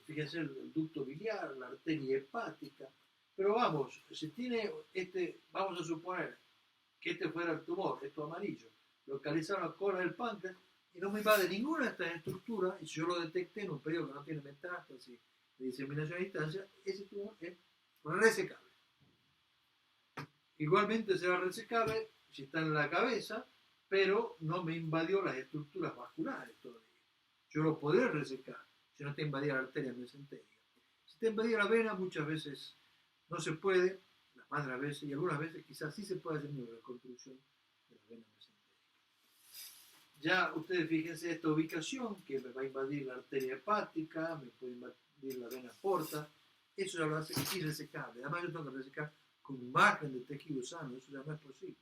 fíjense el ducto biliar, la arteria hepática. Pero vamos, si tiene vamos a suponer que este fuera el tumor, esto amarillo, localizado en la cola del páncreas, y no me invade ninguna de estas estructuras, y si yo lo detecté en un periodo que no tiene metástasis de diseminación a distancia, ese tumor es resecable. Igualmente será resecable si está en la cabeza, pero no me invadió las estructuras vasculares todavía. Yo lo podré resecar si no te invadía la arteria mesentérica. Si te invadía la vena, muchas veces no se puede, las más de las veces, y algunas veces quizás sí se puede hacer una reconstrucción de la vena mesentérica. Ya ustedes fíjense esta ubicación, que me va a invadir la arteria hepática, me puede invadir la vena porta, eso ya lo hace irresecable. Además yo tengo que resecar con un margen de tejido sano, eso ya no es posible,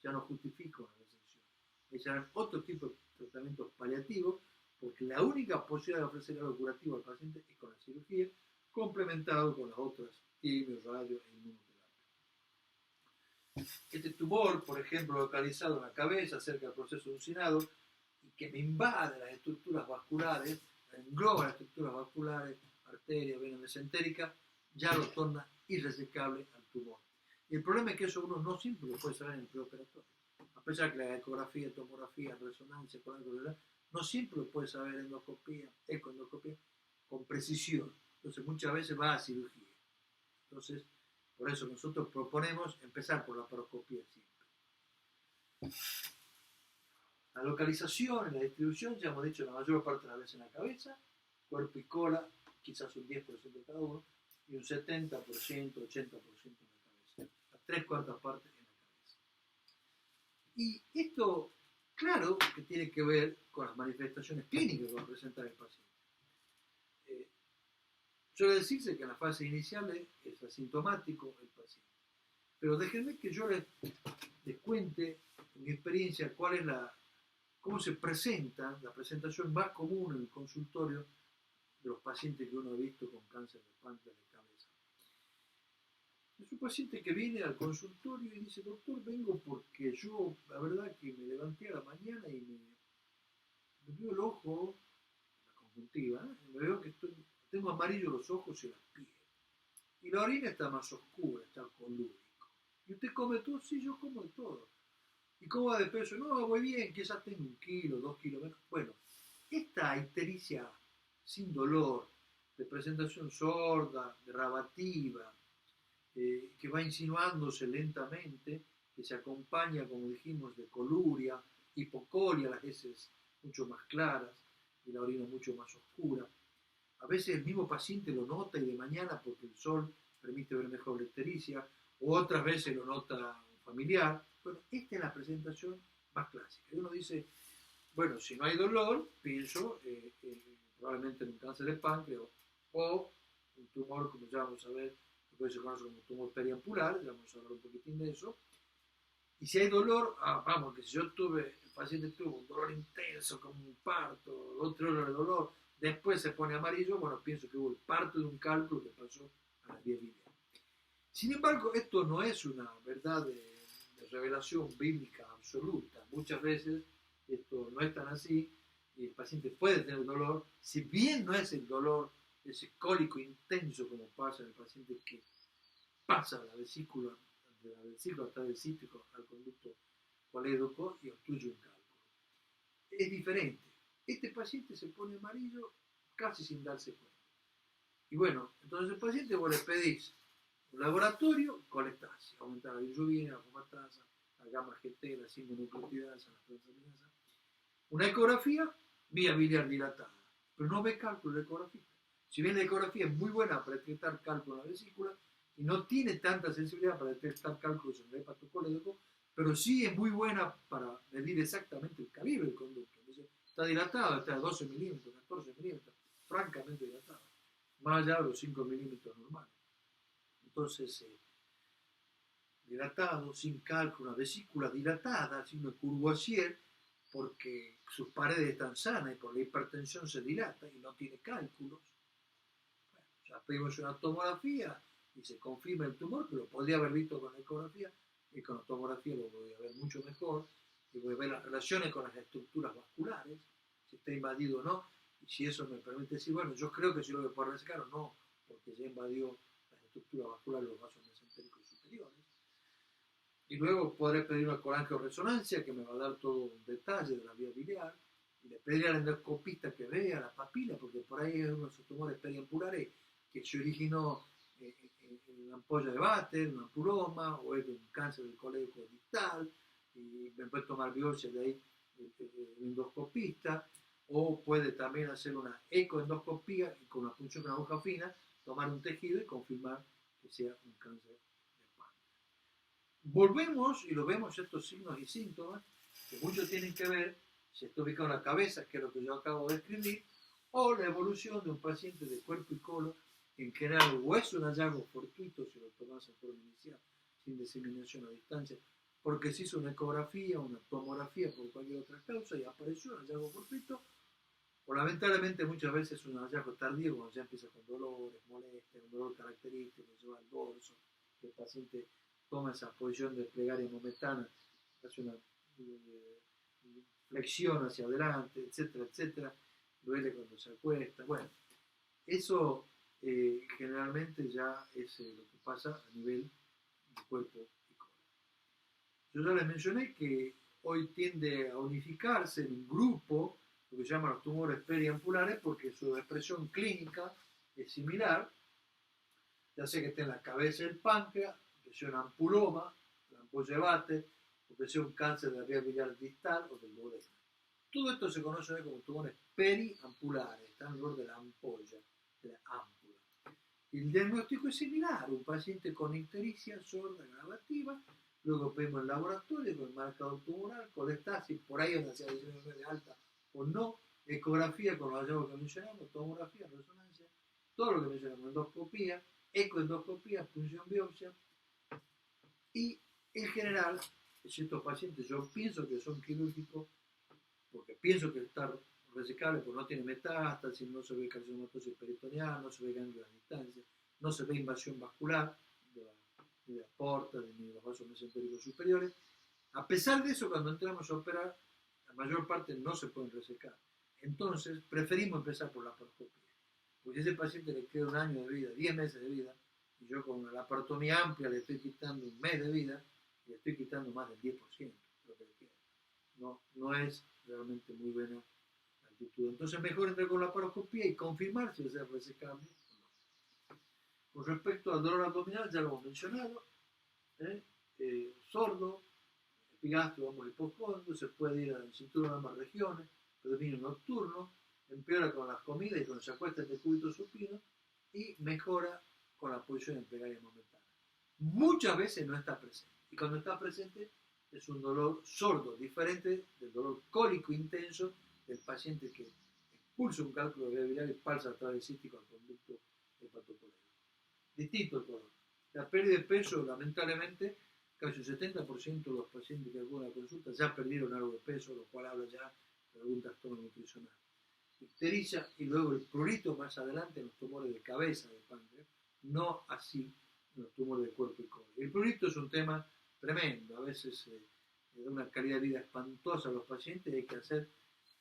ya no justifico la resección. Hay serán otro tipo de tratamientos paliativos, porque la única posibilidad de ofrecer algo curativo al paciente es con la cirugía, complementado con las otras quimio, radio e inmunoterapia. Este tumor, por ejemplo, localizado en la cabeza, cerca del proceso uncinado, y que me invade las estructuras vasculares, engloba las estructuras vasculares, arteria, vena mesentérica, ya lo torna irresecable al tumor. Y el problema es que eso uno no siempre lo puede saber en el preoperatorio. A pesar que la ecografía, tomografía, resonancia, no siempre lo puede saber endoscopía, ecoendoscopía, con precisión. Entonces muchas veces va a cirugía. Entonces, por eso nosotros proponemos empezar por la paroscopía siempre. La localización y la distribución, ya hemos dicho, la mayor parte de las veces en la cabeza, cuerpo y cola, quizás un 10% de cada uno, y un 70%, 80% en la cabeza. Las 3/4 partes en la cabeza. Y esto, claro, que tiene que ver con las manifestaciones clínicas que va a presentar el paciente. Suele decirse que en las fases iniciales es asintomático el paciente. Pero déjenme que yo les cuente en mi experiencia cómo se presenta la presentación más común en el consultorio de los pacientes que uno ha visto con cáncer de páncreas de cabeza. Es un paciente que viene al consultorio y dice: doctor, vengo porque yo, la verdad que me levanté a la mañana y me veo el ojo, la conjuntiva, me veo que tengo amarillo los ojos y la piel. Y la orina está más oscura, está colúrico. ¿Y usted come todo? Sí, yo como de todo. ¿Y cómo va de peso? No, voy bien, quizás tengo 1 kilo, 2 kilos menos. Bueno, esta ictericia sin dolor, de presentación sorda, grabativa, que va insinuándose lentamente, que se acompaña, como dijimos, de coluria, hipocoria, las heces mucho más claras y la orina mucho más oscura. A veces el mismo paciente lo nota y de mañana porque el sol permite ver mejor la ictericia, o otras veces lo nota un familiar. Bueno, esta es la presentación más clásica. Y uno dice, bueno, si no hay dolor, pienso probablemente en un cáncer de páncreas o un tumor, como ya vamos a ver, que se conoce como tumor periampular, ya vamos a hablar un poquitín de eso. Y si hay dolor, vamos, que si el paciente tuvo un dolor intenso, como un parto, 2 o 3 horas de dolor, después se pone amarillo, bueno, pienso que hubo el parto de un cálculo que pasó a las 10 líneas. Sin embargo, esto no es una verdad de revelación bíblica absoluta. Muchas veces esto no es tan así y el paciente puede tener dolor, si bien no es el dolor ese cólico intenso como pasa en el paciente que pasa de la vesícula hasta el cítrico al conducto colédoco y obstruye un cálculo. Es diferente. Este paciente se pone amarillo casi sin darse cuenta. Y bueno, entonces el paciente vos le pedís un laboratorio, colestasa, aumentar la bilirrubina, la fomatasa, la gamma GT, la sinmonucleotidasa, la transaminasa. Una ecografía, vía biliar dilatada, pero no ve cálculo de ecografía. Si bien la ecografía es muy buena para detectar cálculo en la vesícula, y no tiene tanta sensibilidad para detectar cálculos en el hepatocolédoco, pero sí es muy buena para medir exactamente el calibre del conducto. Entonces, está dilatado, está a 12 milímetros, 14 milímetros, francamente dilatado, más allá de los 5 milímetros normales. Entonces, dilatado, sin cálculo, una vesícula dilatada, sin una Courvoisier, porque sus paredes están sanas y por la hipertensión se dilata y no tiene cálculos. Bueno, ya pedimos una tomografía y se confirma el tumor, que lo podría haber visto con la ecografía, y con la tomografía lo voy a ver mucho mejor, y voy a ver las relaciones con las estructuras vasculares, si está invadido o no, y si eso me permite decir, bueno, yo creo que sí lo voy a poder resecar o no, porque ya invadió las estructuras vasculares, los vasos mesentéricos superiores. Y luego podré pedir una colangioresonancia que me va a dar todo un detalle de la vía biliar. Y le pediré al endoscopista que vea la papila, porque por ahí es uno de esos tumores periampulares que se originó en una ampolla de váter, un ampuloma, o es de un cáncer del colédoco distal, y me puede tomar biopsia de ahí el endoscopista, o puede también hacer una ecoendoscopía y con una punción con una aguja fina, tomar un tejido y confirmar que sea un cáncer de páncreas. Volvemos y lo vemos estos signos y síntomas que muchos tienen que ver si está ubicado en la cabeza, que es lo que yo acabo de escribir, o la evolución de un paciente de cuerpo y colon en general, o es un hallazgo fortuito si lo tomas en forma inicial, sin diseminación a distancia, porque se hizo una ecografía, una tomografía por cualquier otra causa y apareció un hallazgo fortuito, o lamentablemente muchas veces es un hallazgo tardío cuando ya empieza con dolores, molestias, un dolor característico, lleva al dorso, que el paciente toma esa posición de plegaria momentánea, hace una flexión hacia adelante, etcétera, etcétera, duele cuando se acuesta. Bueno, eso generalmente ya es lo que pasa a nivel de cuerpo y colon. Yo ya les mencioné que hoy tiende a unificarse en un grupo, lo que se llaman los tumores periampulares, porque su expresión clínica es similar, ya sea que esté en la cabeza del páncreas, que sea un ampuloma, la ampolla de váter, o que sea un cáncer de la vía biliar distal o del duodeno. Todo esto se conoce como tumores periampulares, está alrededor de la ampolla, de la ámpula. El diagnóstico es similar, un paciente con ictericia sorda gravativa, luego pedimos el laboratorio con el marcador tumoral, colestasis, por ahí donde sea de alta o no, ecografía con los hallazgos que mencionamos, tomografía, resonancia, todo lo que mencionamos, endoscopía, ecoendoscopía, punción biopsia, y en general, estos pacientes yo pienso que son quirúrgicos, porque pienso que está resecable, porque no tiene metástasis, no se ve carcinomatosis peritoneal, no se ve ganglio a distancia, no se ve invasión vascular de la porta, ni de los vasos mesentéricos superiores. A pesar de eso, cuando entramos a operar, la mayor parte no se pueden resecar. Entonces, preferimos empezar por la laparoscopía. Porque si a ese paciente le queda un año de vida, 10 meses de vida, y yo con una laparotomía amplia le estoy quitando un mes de vida, y le estoy quitando más del 10% de lo que le queda. No es realmente muy buena la actitud. Entonces, mejor entrar con la laparoscopía y confirmar si es resecable o no. Con respecto al dolor abdominal, ya lo hemos mencionado, sordo, epigastro, vamos, hipocondrio, se puede ir al cinturón de ambas regiones, predominio nocturno, empeora con las comidas y cuando se acuesta el decúbito supino, y mejora con la posición en plegaria momentánea. Muchas veces no está presente, y cuando está presente es un dolor sordo, diferente del dolor cólico intenso del paciente que expulsa un cálculo de vía biliar y pasa a través cístico al conducto hepatocolédoco. Distinto el dolor. La pérdida de peso, lamentablemente, casi un 70% de los pacientes que acuden a la consulta ya perdieron algo de peso, lo cual habla ya de algún trastorno nutricional. Ictericia y luego el prurito más adelante en los tumores de cabeza de páncreas, no así en los tumores de cuerpo y colon. El prurito es un tema tremendo, a veces da una calidad de vida espantosa a los pacientes y hay que hacer,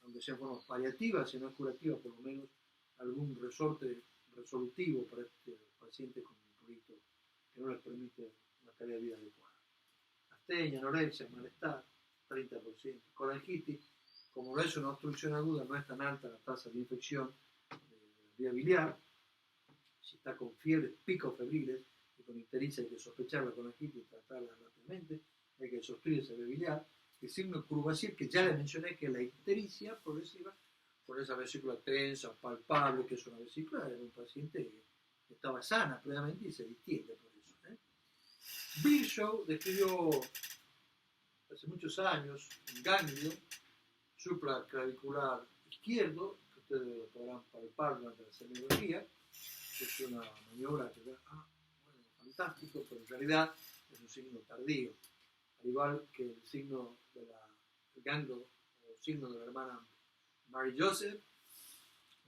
aunque sea en forma paliativa, si no es curativa, por lo menos algún resorte resolutivo para este paciente con prurito que no les permite una calidad de vida adecuada. Astenia, anorexia, malestar, 30%. Colangitis, como no es una obstrucción aguda, no es tan alta la tasa de infección de la vía biliar. Si está con fiebres, picos febriles, y con ictericia hay que sospechar la colangitis y tratarla rápidamente, hay que sostener esa vía biliar. El signo Courvoisier, que ya le mencioné, que es la ictericia progresiva, por esa vesícula tensa, palpable, que es una vesícula de un paciente que estaba sana previamente y se distiende por eso. Virchow describió hace muchos años un ganglio supraclavicular izquierdo, que ustedes lo podrán palpar durante la semilogía, que es una maniobra que bueno, fantástico, pero en realidad es un signo tardío, al igual que el signo del ganglio o signo de la hermana Mary Joseph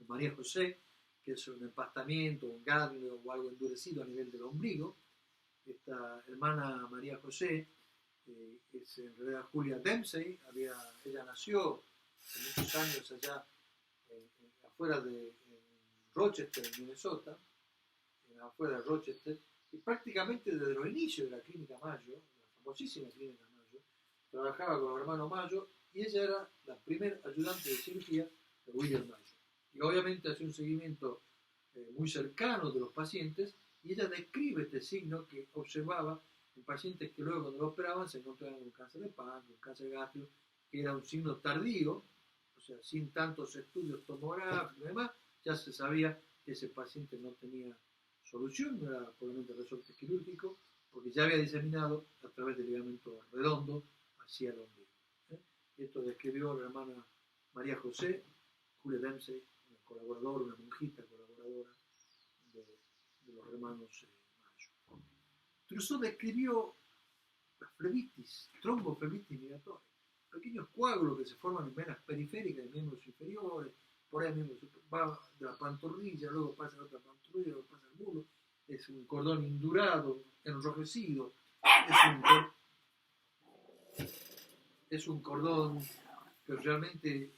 o María José, que es un empastamiento, un ganglio o algo endurecido a nivel del ombligo. Esta hermana María José es en realidad Julia Dempsey. Ella nació hace muchos años allá afuera de Rochester, en Minnesota, afuera de Rochester, y prácticamente desde los inicios de la Clínica Mayo, la famosísima Clínica Mayo, trabajaba con los hermanos Mayo, y ella era la primera ayudante de cirugía de William Mayo. Y obviamente hace un seguimiento muy cercano de los pacientes, y ella describe este signo que observaba en pacientes que luego cuando lo operaban se encontraban con cáncer de páncreas, con cáncer gástrico, que era un signo tardío, o sea, sin tantos estudios tomográficos y demás, ya se sabía que ese paciente no tenía solución, no era probablemente resorte quirúrgico, porque ya había diseminado a través del ligamento redondo hacia el ombligo. Esto describió la hermana María José, Julia Dempsey, una colaboradora, una monjita colaboradora de los hermanos Mayo. Trousseau describió la flebitis, tromboflebitis migratoria, pequeños coágulos que se forman en venas periféricas de miembros inferiores, por ahí mismo va de la pantorrilla, luego pasa a la otra pantorrilla, luego pasa al muslo, es un cordón indurado, enrojecido, es un cordón que realmente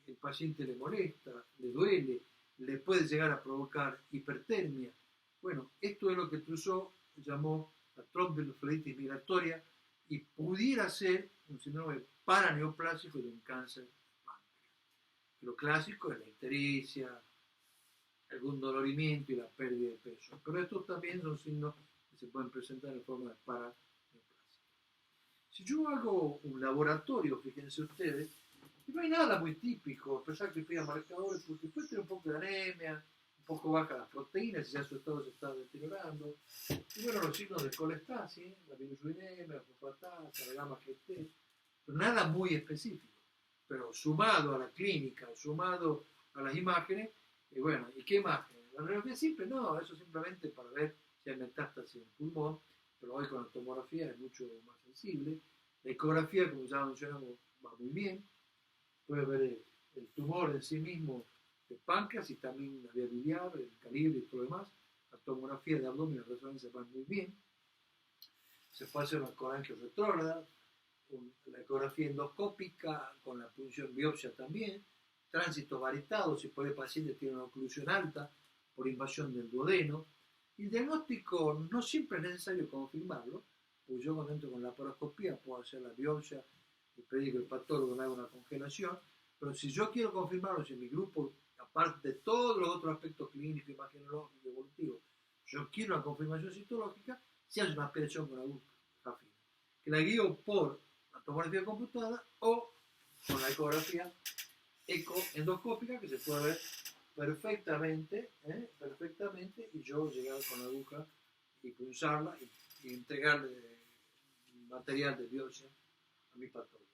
el paciente le molesta, le duele, le puede llegar a provocar hipertermia. Bueno, esto es lo que Trousseau llamó la tromboflebitis migratoria y pudiera ser un síndrome paraneoplásico de un cáncer de páncreas. Lo clásico es la ictericia, algún dolorimiento y la pérdida de peso. Pero estos también son signos que se pueden presentar en forma de paraneoplasia. Si yo hago un laboratorio, fíjense ustedes, y no hay nada muy típico, a pesar que pida marcadores, porque puede tener un poco de anemia, un poco baja las proteínas, si ya su estado se está deteriorando. Y bueno, los signos de colestasis, la bilirrubinemia, la fosfatasa, la gamma GT, pero nada muy específico. Pero sumado a la clínica, sumado a las imágenes, y bueno, ¿y qué imágenes? La radiografía simple, no, eso simplemente para ver si hay metástasis en el pulmón, pero hoy con la tomografía es mucho más sensible. La ecografía, como ya mencionamos, va muy bien. Puede ver el tumor en sí mismo de páncreas y también la vía biliar, el calibre y todo lo demás. La tomografía de abdomen y la resonancia van muy bien. Se puede hacer una colangio retrógrada, la ecografía endoscópica con la punción biopsia también, tránsito varitado, si puede el paciente tiene una oclusión alta por invasión del duodeno. Y el diagnóstico no siempre es necesario confirmarlo, pues yo cuando entro con la laparoscopía puedo hacer la biopsia y pedir que el patólogo me haga una congelación, pero si yo quiero confirmarlo, si mi grupo, aparte de todos los otros aspectos clínicos, imagenológicos, evolutivos, yo quiero una confirmación citológica, se hace una aspiración con aguja fina, que la guío por la tomografía computada o con la ecografía ecoendoscópica, que se puede ver perfectamente, y yo llegar con la aguja y punzarla y entregarle material de biopsia a mi patólogo.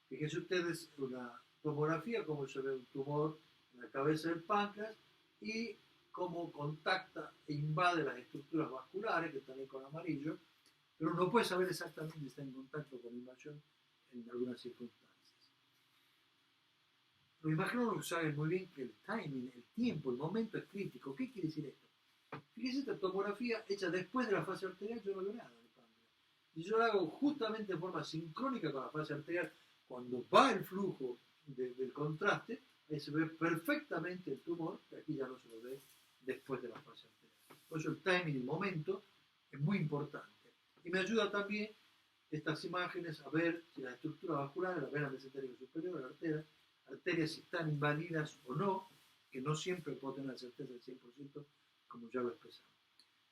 Fíjense ustedes una tomografía, cómo se ve un tumor en la cabeza del páncreas y cómo contacta e invade las estructuras vasculares que están ahí con amarillo, pero no puede saber exactamente si está en contacto con invasión en algunas circunstancias. Los imaginólogos saben muy bien que el timing, el tiempo, el momento es crítico. ¿Qué quiere decir esto? Fíjense, esta tomografía hecha después de la fase arterial, yo no veo nada en el páncreas. Y yo la hago justamente de forma sincrónica con la fase arterial, cuando va el flujo del contraste, ahí se ve perfectamente el tumor, que aquí ya no se lo ve después de la fase arterial. Por eso el timing, el momento, es muy importante. Y me ayuda también estas imágenes a ver si las estructuras vasculares, la vena mesentérica superior, la arterias si están invadidas o no, que no siempre puedo tener la certeza del 100%, como ya lo expresamos.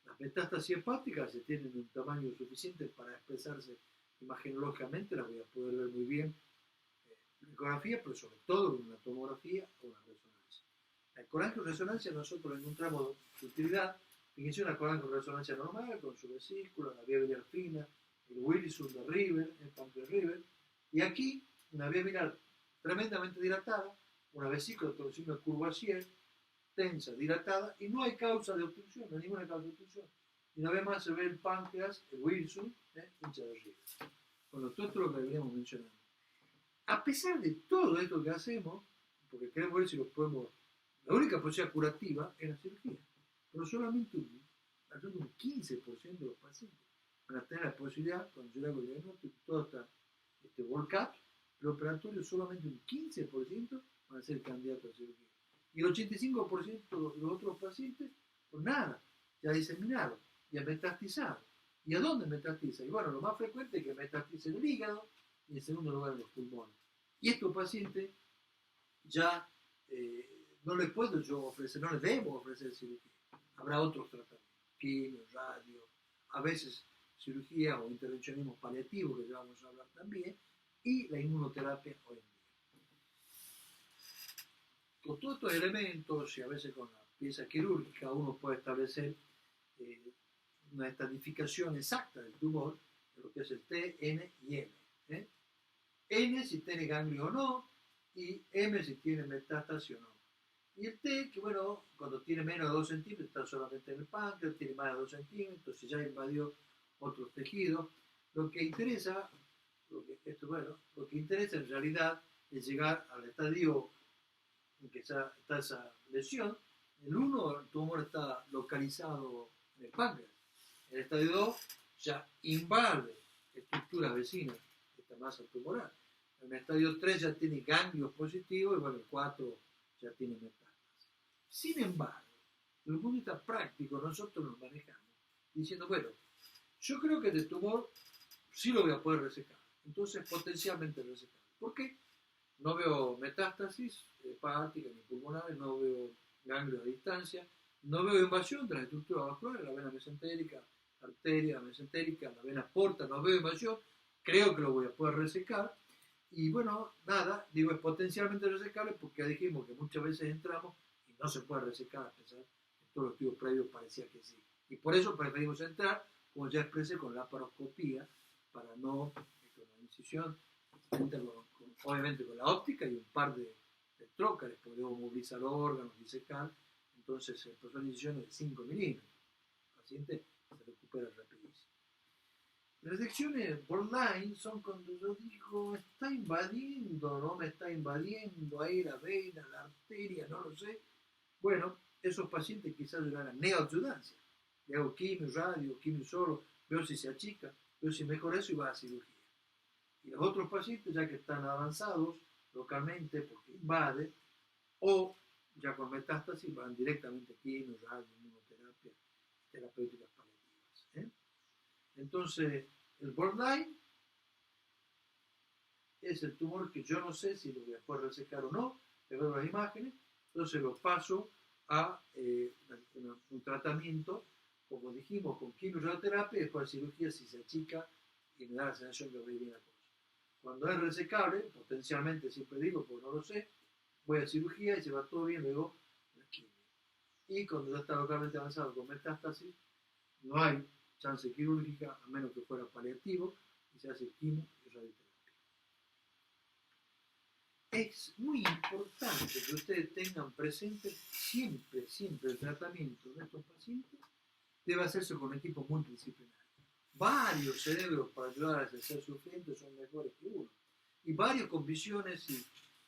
Las metástasis hepáticas, si tienen un tamaño suficiente para expresarse imagenológicamente, las voy a poder ver muy bien en la ecografía, pero sobre todo en una tomografía o una resonancia. La ecografía-resonancia nosotros encontramos su utilidad. Fíjense una ecografía-resonancia normal, con su vesícula, la vía biliar fina, el Wilson de River, el Pancreas River, y aquí una vía biliar tremendamente dilatada, una vesícula con signo de Courvoisier, tensa, dilatada, y no hay causa de obstrucción, no hay ninguna causa de obstrucción. y una vez más se ve el páncreas, el Wilson, hincha de arriba. Bueno, todo esto es lo que veníamos mencionando. A pesar de todo esto que hacemos, porque queremos ver si lo podemos, la única posibilidad curativa es la cirugía, pero solamente alrededor de un 15% de los pacientes van a tener la posibilidad, cuando yo le hago el diagnóstico, todo está volcado, el operatorio solamente un 15% van a ser candidatos a cirugía. Y el 85% de los otros pacientes, pues nada, ya diseminado, ya metastizado. ¿Y a dónde metastiza? Y bueno, lo más frecuente es que metastiza en el hígado y en segundo lugar en los pulmones. Y estos pacientes ya no les puedo yo ofrecer, no les debo ofrecer cirugía. Habrá otros tratamientos, quimio, radio, a veces cirugía o intervencionismo paliativo, que ya vamos a hablar también, y la inmunoterapia hoy en día. Con todos estos elementos y a veces con la pieza quirúrgica uno puede establecer una estadificación exacta del tumor, de lo que es el T, N y M. N si tiene ganglio o no, y M si tiene metástasis o no. Y el T, que bueno, cuando tiene menos de 2 centímetros está solamente en el páncreas, tiene más de 2 centímetros, si ya invadió otros tejidos. Lo que interesa, lo que interesa en realidad es llegar al estadio en que está esa lesión. El 1, el tumor está localizado en el páncreas. En el estadio 2 ya invade estructuras vecinas de esta masa tumoral. En el estadio 3 ya tiene ganglios positivos y bueno, el 4 ya tiene metástasis. Sin embargo, desde el punto de vista práctico, nosotros nos manejamos diciendo, bueno, yo creo que este tumor sí lo voy a poder resecar. Entonces, potencialmente resecar. ¿Por qué? No veo metástasis hepática ni pulmonares, no veo ganglios a distancia, no veo invasión de las estructuras vasculares, la vena mesentérica, la arteria mesentérica, la vena porta, no veo invasión, creo que lo voy a poder resecar. Y bueno, nada, digo, es potencialmente resecable porque ya dijimos que muchas veces entramos y no se puede resecar, a pesar de que todos los estudios previos parecía que sí. Y por eso preferimos entrar, como ya expresé, con la laparoscopía, para no, con la incisión, obviamente con la óptica y un par de trócares, podemos movilizar órganos, disecar, entonces el proceso de incisión es de 5 milímetros. El paciente se recupera rapidísimo. Las secciones borderline son cuando yo digo, está invadiendo, no me está invadiendo ahí la vena, la arteria, no lo sé. Bueno, esos pacientes quizás yo le hagan neoadjudancia. Le hago quimio, radio, quimio solo, veo si se achica, veo si mejora eso y va a cirugía. Y los otros pacientes, ya que están avanzados localmente porque invade, o ya con metástasis, van directamente a quimio, radio, inmunoterapia, terapéuticas paliativas. Entonces, el borderline es el tumor que yo no sé si lo voy a poder resecar o no, le veo las imágenes, entonces lo paso a un tratamiento, como dijimos, con quimioterapia y después cirugía si se achica y me da la sensación que va a ir bien la cosa. Cuando es resecable, potencialmente siempre digo, porque no lo sé, voy a cirugía y se va todo bien, luego la quimio. Y cuando ya está localmente avanzado con metástasis, no hay chance quirúrgica, a menos que fuera paliativo, y se hace quimio y radioterapia. Es muy importante que ustedes tengan presente siempre el tratamiento de estos pacientes debe hacerse con un equipo multidisciplinario. Varios cerebros para ayudar a ser sufrientes son mejores que uno. Y varios con visiones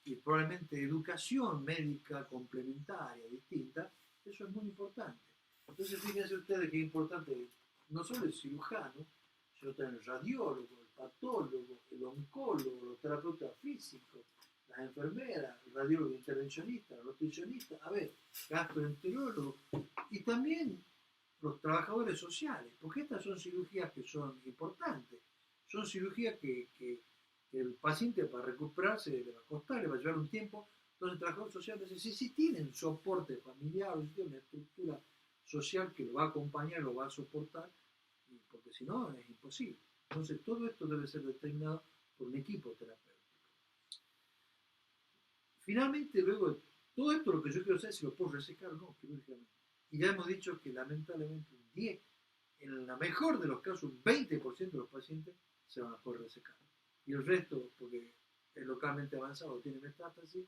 y probablemente educación médica complementaria, distinta, eso es muy importante. Entonces fíjense ustedes que es importante no solo el cirujano, sino también el radiólogo, el patólogo, el oncólogo, los terapeutas físicos, las enfermeras, el radiólogo intervencionista, el nutricionista, gastroenterólogo y también los trabajadores sociales, porque estas son cirugías que son importantes, son cirugías que el paciente para recuperarse le va a costar, le va a llevar un tiempo, entonces el trabajador social dice, si tienen soporte familiar, o si tienen una estructura social que lo va a acompañar, lo va a soportar, porque si no es imposible. Entonces todo esto debe ser determinado por un equipo terapéutico. Finalmente, luego, todo esto lo que yo quiero saber es si lo puedo resecar o no quirúrgicamente. Y ya hemos dicho que lamentablemente un 10, en la mejor de los casos, un 20% de los pacientes se van a poder resecar. Y el resto, porque es localmente avanzado, tiene metástasis,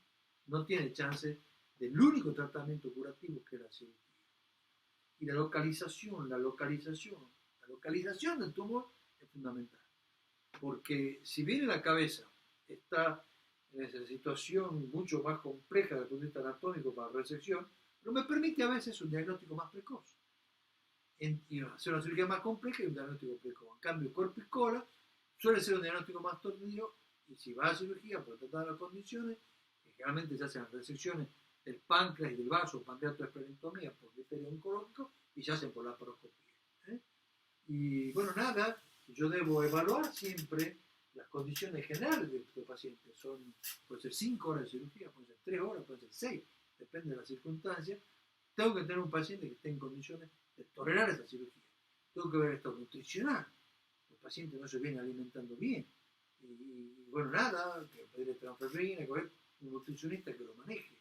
no tiene chance del único tratamiento curativo que es la cirugía. Y la localización del tumor es fundamental. Porque si bien en la cabeza está en esa situación mucho más compleja desde el punto de vista anatómico para la resección, pero me permite a veces un diagnóstico más precoz. Y hacer una cirugía más compleja y un diagnóstico precoz. En cambio, cuerpo y cola suele ser un diagnóstico más tardío, y si va a cirugía por tratar las condiciones, que generalmente se hacen las resecciones del páncreas y del vaso, pancreatoesplenectomía por criterio oncológico, y se hacen por la laparoscopía. Y bueno, nada, yo debo evaluar siempre las condiciones generales de este paciente. Puede ser 5 horas de cirugía, puede ser 3 horas, puede ser 6, depende de las circunstancias. Tengo que tener un paciente que esté en condiciones de tolerar esa cirugía. Tengo que ver el estado nutricional. El paciente no se viene alimentando bien. Y bueno, nada, que pedirle transferrina, que ver un nutricionista que lo maneje.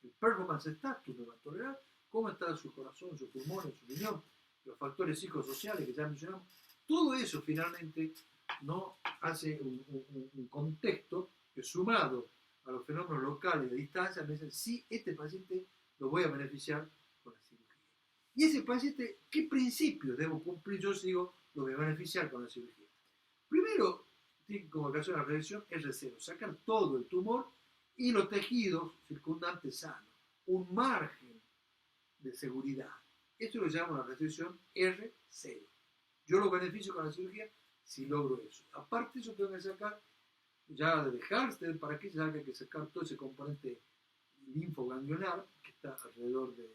El performance status me va a tolerar, cómo está su corazón, sus pulmones, su riñón, los factores psicosociales que ya mencionamos. Todo eso finalmente no hace un contexto que, sumado a los fenómenos locales de distancia, me dicen sí, este paciente lo voy a beneficiar con la cirugía. Y ese paciente, ¿qué principios debo cumplir? Yo sigo, lo voy a beneficiar con la cirugía. Primero, como caso de la resección, R0, sacar todo el tumor y los tejidos circundantes sanos, un margen de seguridad. Esto lo llamamos la resección R0. Yo lo beneficio con la cirugía si logro eso. Aparte de eso, tengo que sacar ya de Harsted, para que se haga que sacar todo ese componente linfoganglionar que está alrededor del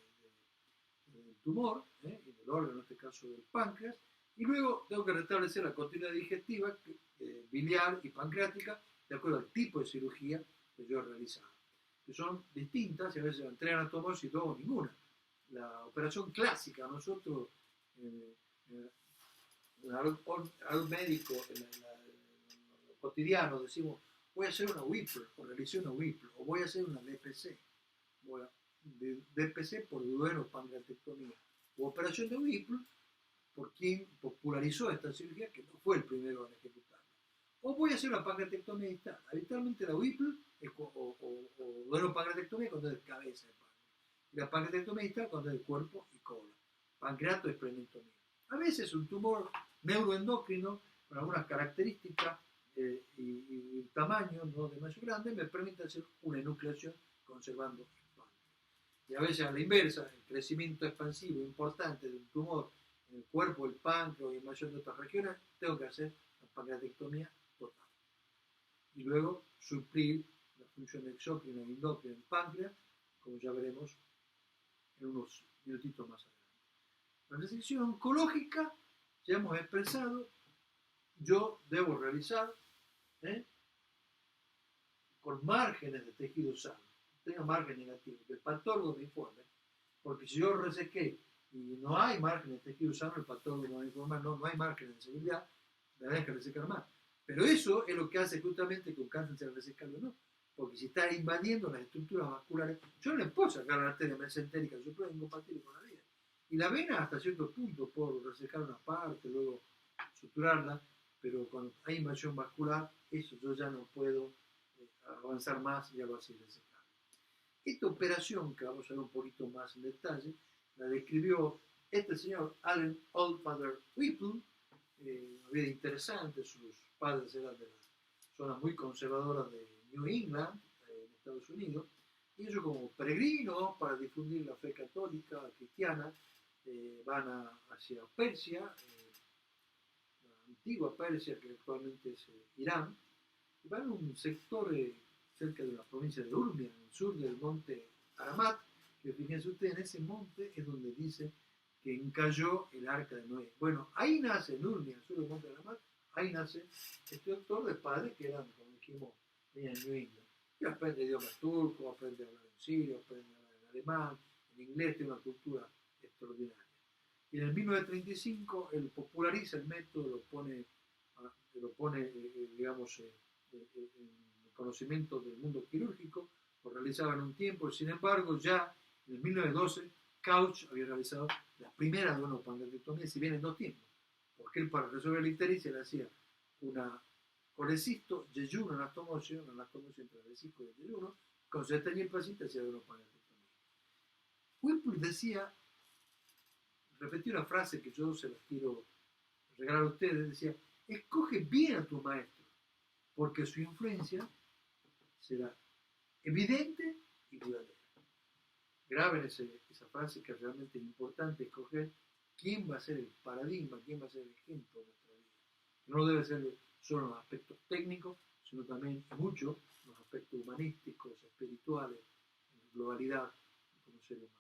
tumor, y del órgano, en este caso del páncreas, y luego tengo que restablecer la continuidad digestiva, biliar y pancreática, de acuerdo al tipo de cirugía que yo he realizado, que son distintas, y a veces tres anatomos y luego ninguna. La operación clásica, nosotros, al médico, en lo cotidiano, decimos, voy a hacer una Whipple, o realicé una Whipple, o voy a hacer una DPC. DPC por duodeno-pancreatectomía, o operación de Whipple, por quien popularizó esta cirugía, que no fue el primero en ejecutarla. O voy a hacer una pancreatectomía distal. Habitualmente la Whipple o duodeno-pancreatectomía cuando es de cabeza de páncreas. Y la pancreatectomía distal cuando es de cuerpo y cola. Pancreatoesplenectomía. A veces un tumor neuroendocrino con algunas características y tamaño no demasiado grande me permite hacer una enucleación conservando el páncreas. Y a veces a la inversa, el crecimiento expansivo importante de un tumor en el cuerpo, el páncreas y invasión de otras regiones, tengo que hacer la pancreatectomía total. Y luego suplir la función exócrina y endocrina del páncreas, como ya veremos en unos minutitos más adelante. La resección oncológica, ya hemos expresado, yo debo realizar con márgenes de tejido sano, tenga margen negativo, que el patólogo me informe, porque si yo resequé y no hay margen de tejido sano, el patólogo me va a informar, no hay margen de seguridad, me voy a que resecar más. Pero eso es lo que hace justamente que un cáncer sea resecable o no, porque si está invadiendo las estructuras vasculares, yo no le puedo sacar la arteria mesentérica, yo puedo incompatible con la vida. Y la vena hasta cierto punto puedo resecar una parte, luego suturarla, pero cuando hay invasión vascular, eso yo ya no puedo avanzar más y algo así resecar. Esta operación, que vamos a ver un poquito más en detalle, la describió este señor Allen Oldfather Whipple, una vida interesante, sus padres eran de las zonas muy conservadoras de New England, en Estados Unidos, y ellos como peregrinos para difundir la fe católica, cristiana, van hacia Persia, la antigua Persia, que actualmente es Irán, y van a un sector cerca de la provincia de Urmia, en el sur del monte Aramat, que fíjense ustedes, en ese monte es donde dice que encalló el arca de Noé. Bueno, ahí nace en Urmia, al sur del monte Aramat, ahí nace este doctor de padres que eran, como dijimos, venían en New England. Y aprende idiomas turcos, aprende a hablar en sirio, aprende a hablar en alemán, en inglés, tiene una cultura extraordinaria. Y en el 1935 él populariza el método, lo pone digamos, en el conocimiento del mundo quirúrgico, lo realizaba en un tiempo, sin embargo ya en el 1912 Couch había realizado la primera duodenopancreatectomía, si bien en 2 tiempos, porque él para resolver la ictericia le hacía una colecisto, yeyuno, anastomosis entre el vesículo y el yeyuno, cuando se detenía el paciente hacía duodenopancreatectomía. Whipple decía, repetí una frase que yo se las quiero regalar a ustedes, decía, escoge bien a tu maestro, porque su influencia será evidente y duradera. Graben esa frase, que es realmente importante escoger quién va a ser el paradigma, quién va a ser el ejemplo de nuestra vida. No debe ser solo en los aspectos técnicos, sino también mucho en los aspectos humanísticos, espirituales, en la globalidad como ser humano.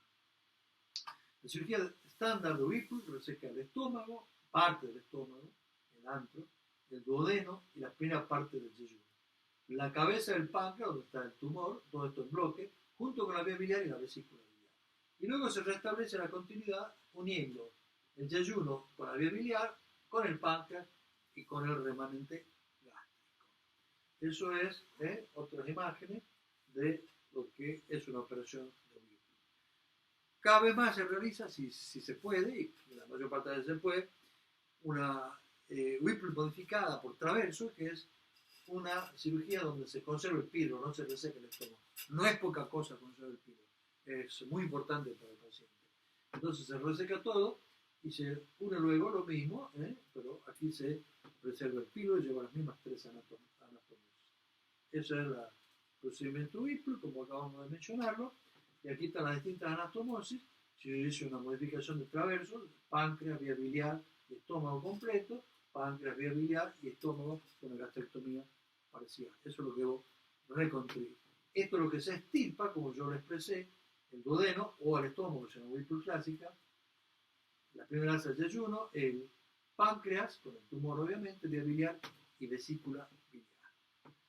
La cirugía estándar de Whipple reseca el estómago, parte del estómago, el antro, el duodeno y la primera parte del yeyuno. La cabeza del páncreas, donde está el tumor, todo esto en bloque, junto con la vía biliar y la vesícula biliar. Y luego se restablece la continuidad uniendo el yeyuno con la vía biliar, con el páncreas y con el remanente gástrico. Eso es otras imágenes de lo que es una operación de Whipple. Cada vez más se realiza, si se puede, y la mayor parte de veces se puede, una Whipple modificada por traverso, que es una cirugía donde se conserva el pilo, no se reseca el estómago. No es poca cosa conservar el pilo, es muy importante para el paciente. Entonces se reseca todo y se une luego lo mismo, pero aquí se preserva el pilo y lleva las mismas 3 anatomías. Ese es el procedimiento Whipple, como acabamos de mencionarlo, y aquí están las distintas anastomosis. Si yo hice una modificación de traverso, páncreas, vía biliar y estómago completo, páncreas, vía biliar y estómago con una gastrectomía parcial. Eso es lo que debo reconstruir. Esto es lo que se extirpa, como yo lo expresé, el duodeno o el estómago, que se llama Whipple clásica, la primera es el yeyuno, el páncreas, con el tumor obviamente, vía biliar y vesícula biliar.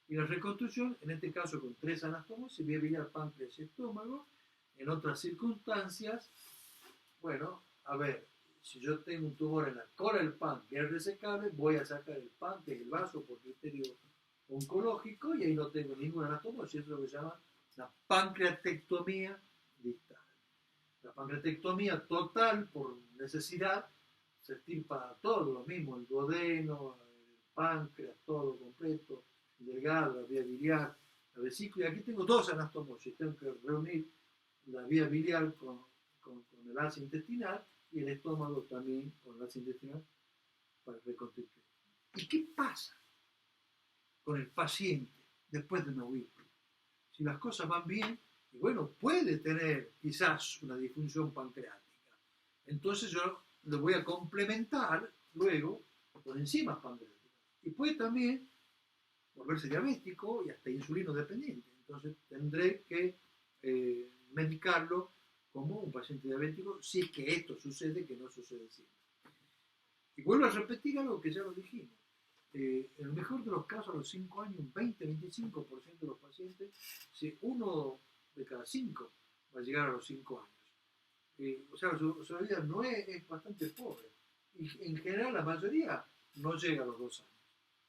Y la reconstrucción, en este caso con 3 anastomosis, vía biliar, páncreas y estómago. En otras circunstancias, bueno, a ver, si yo tengo un tumor en la cola del páncreas es resecable, voy a sacar el páncreas, el vaso, por criterio oncológico, y ahí no tengo ninguna anastomosis, eso es lo que se llama la pancreatectomía distal. La pancreatectomía total, por necesidad, se extirpa todo lo mismo, el duodeno, el páncreas, todo completo, el delgado, la vía biliar, la vesícula, y aquí tengo 2 anastomosis, tengo que reunir la vía biliar con el alza intestinal y el estómago también con el alza intestinal para reconstruir. ¿Y qué pasa con el paciente después de una Whipple? Si las cosas van bien, y bueno, puede tener quizás una disfunción pancreática. Entonces yo lo voy a complementar luego con enzimas pancreáticas. Y puede también volverse diabético y hasta insulino dependiente. Entonces tendré que medicarlo como un paciente diabético si es que esto sucede, que no sucede siempre. Y vuelvo a repetir algo que ya lo dijimos. En el mejor de los casos, a los 5 años, un 20-25% de los pacientes, si 1 de cada 5 va a llegar a los 5 años. O sea, su vida no es bastante pobre. Y en general, la mayoría no llega a los 2 años.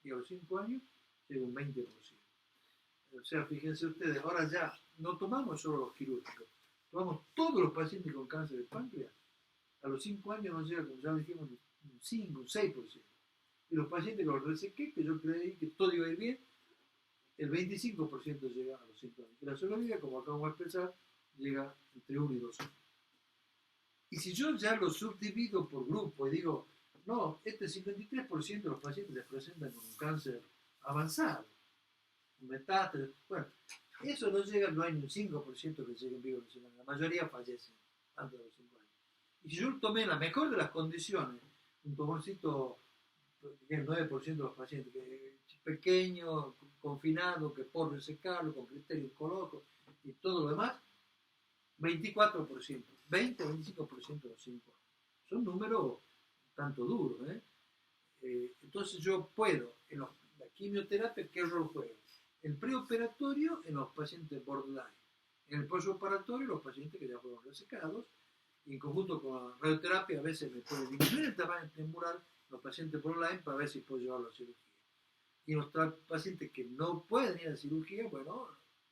Y a los 5 años llega un 20%. O sea, fíjense ustedes, ahora ya no tomamos solo los quirúrgicos, tomamos todos los pacientes con cáncer de páncreas. A los 5 años nos llega, como ya dijimos, un 5, un 6%. Y los pacientes con los resequé, que yo creí que todo iba a ir bien, el 25% llega a los 5 años. Y la sobrevida, como acabamos de expresar, llega entre 1 y 2 años. Y si yo ya lo subdivido por grupo y digo, no, este 53% de los pacientes les presentan con un cáncer avanzado, un metástasis, bueno, eso no llega, no hay ni un 5% que lleguen vivos, la mayoría fallecen antes de los 5 años. Y si yo tomé la mejor de las condiciones, un tumorcito, que es el 9% de los pacientes, que es pequeño, confinado, que por resecarlo, con criterio oncológico y todo lo demás, 24%, 20-25% de los 5 años. Son números tanto duros, entonces yo puedo, en la quimioterapia, ¿qué rol juega? El preoperatorio en los pacientes borderline, en el postoperatorio los pacientes que ya fueron resecados, y en conjunto con la radioterapia a veces me puede disminuir el tamaño tumoral los pacientes borderline para ver si puedo llevarlo a cirugía. Y los pacientes que no pueden ir a cirugía, bueno,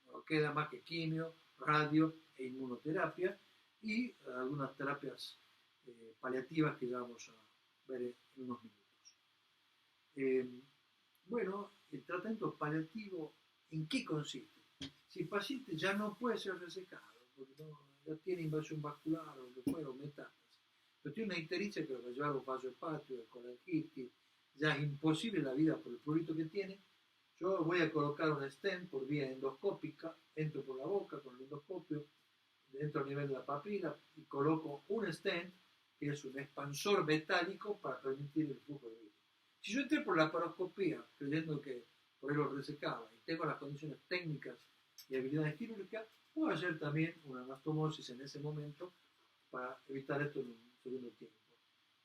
no queda más que quimio, radio e inmunoterapia y algunas terapias paliativas que ya vamos a ver en unos minutos. Bueno, el tratamiento paliativo, ¿en qué consiste? Si el paciente ya no puede ser resecado, porque ya tiene invasión vascular o lo que fuera, o metástasis, pero tiene una ictericia que lo va a llevar a un fallo hepático, colangitis, ya es imposible la vida por el prurito que tiene. Yo voy a colocar un stent por vía endoscópica, entro por la boca con el endoscopio, entro a nivel de la papila y coloco un stent que es un expansor metálico para permitir el flujo de vida. Si yo entré por la laparoscopía creyendo que por ahí lo resecaba y tengo las condiciones técnicas y habilidades quirúrgicas, puedo hacer también una anastomosis en ese momento para evitar esto en un segundo tiempo.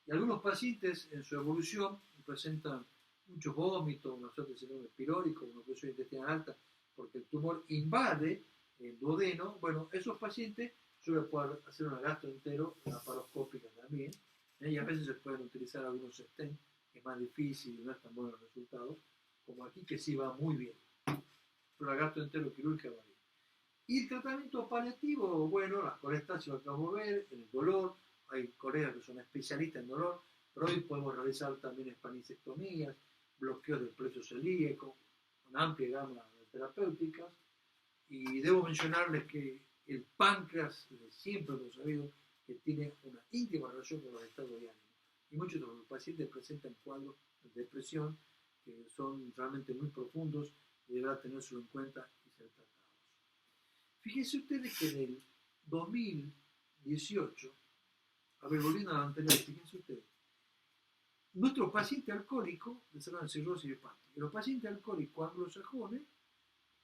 Y algunos pacientes en su evolución presentan muchos vómitos, una suerte de síndrome pirórico, una presión intestinal alta, porque el tumor invade el duodeno. Bueno, esos pacientes suelen poder hacer una gastroentero laparoscópica también, y a veces se pueden utilizar algunos stents, que es más difícil y no es tan buenos resultados, como aquí que sí va muy bien, pero la gastroentero quirúrgica va bien. Y el tratamiento paliativo, bueno, las colestáceas lo acabamos de ver, el dolor, hay colegas que son especialistas en dolor, pero hoy podemos realizar también espanicectomías, bloqueos del plexo celíaco, una amplia gama de terapéuticas, y debo mencionarles que el páncreas, siempre hemos sabido que tiene una íntima relación con los estados de ánimo, y muchos de los pacientes presentan cuadros de depresión que son realmente muy profundos y deberá tenérselo en cuenta y ser tratados. Fíjense ustedes que en el 2018, a ver, volviendo a la anterior, fíjense ustedes, nuestros pacientes alcohólicos desarrollan cirrosis hepática, y los pacientes alcohólicos anglosajones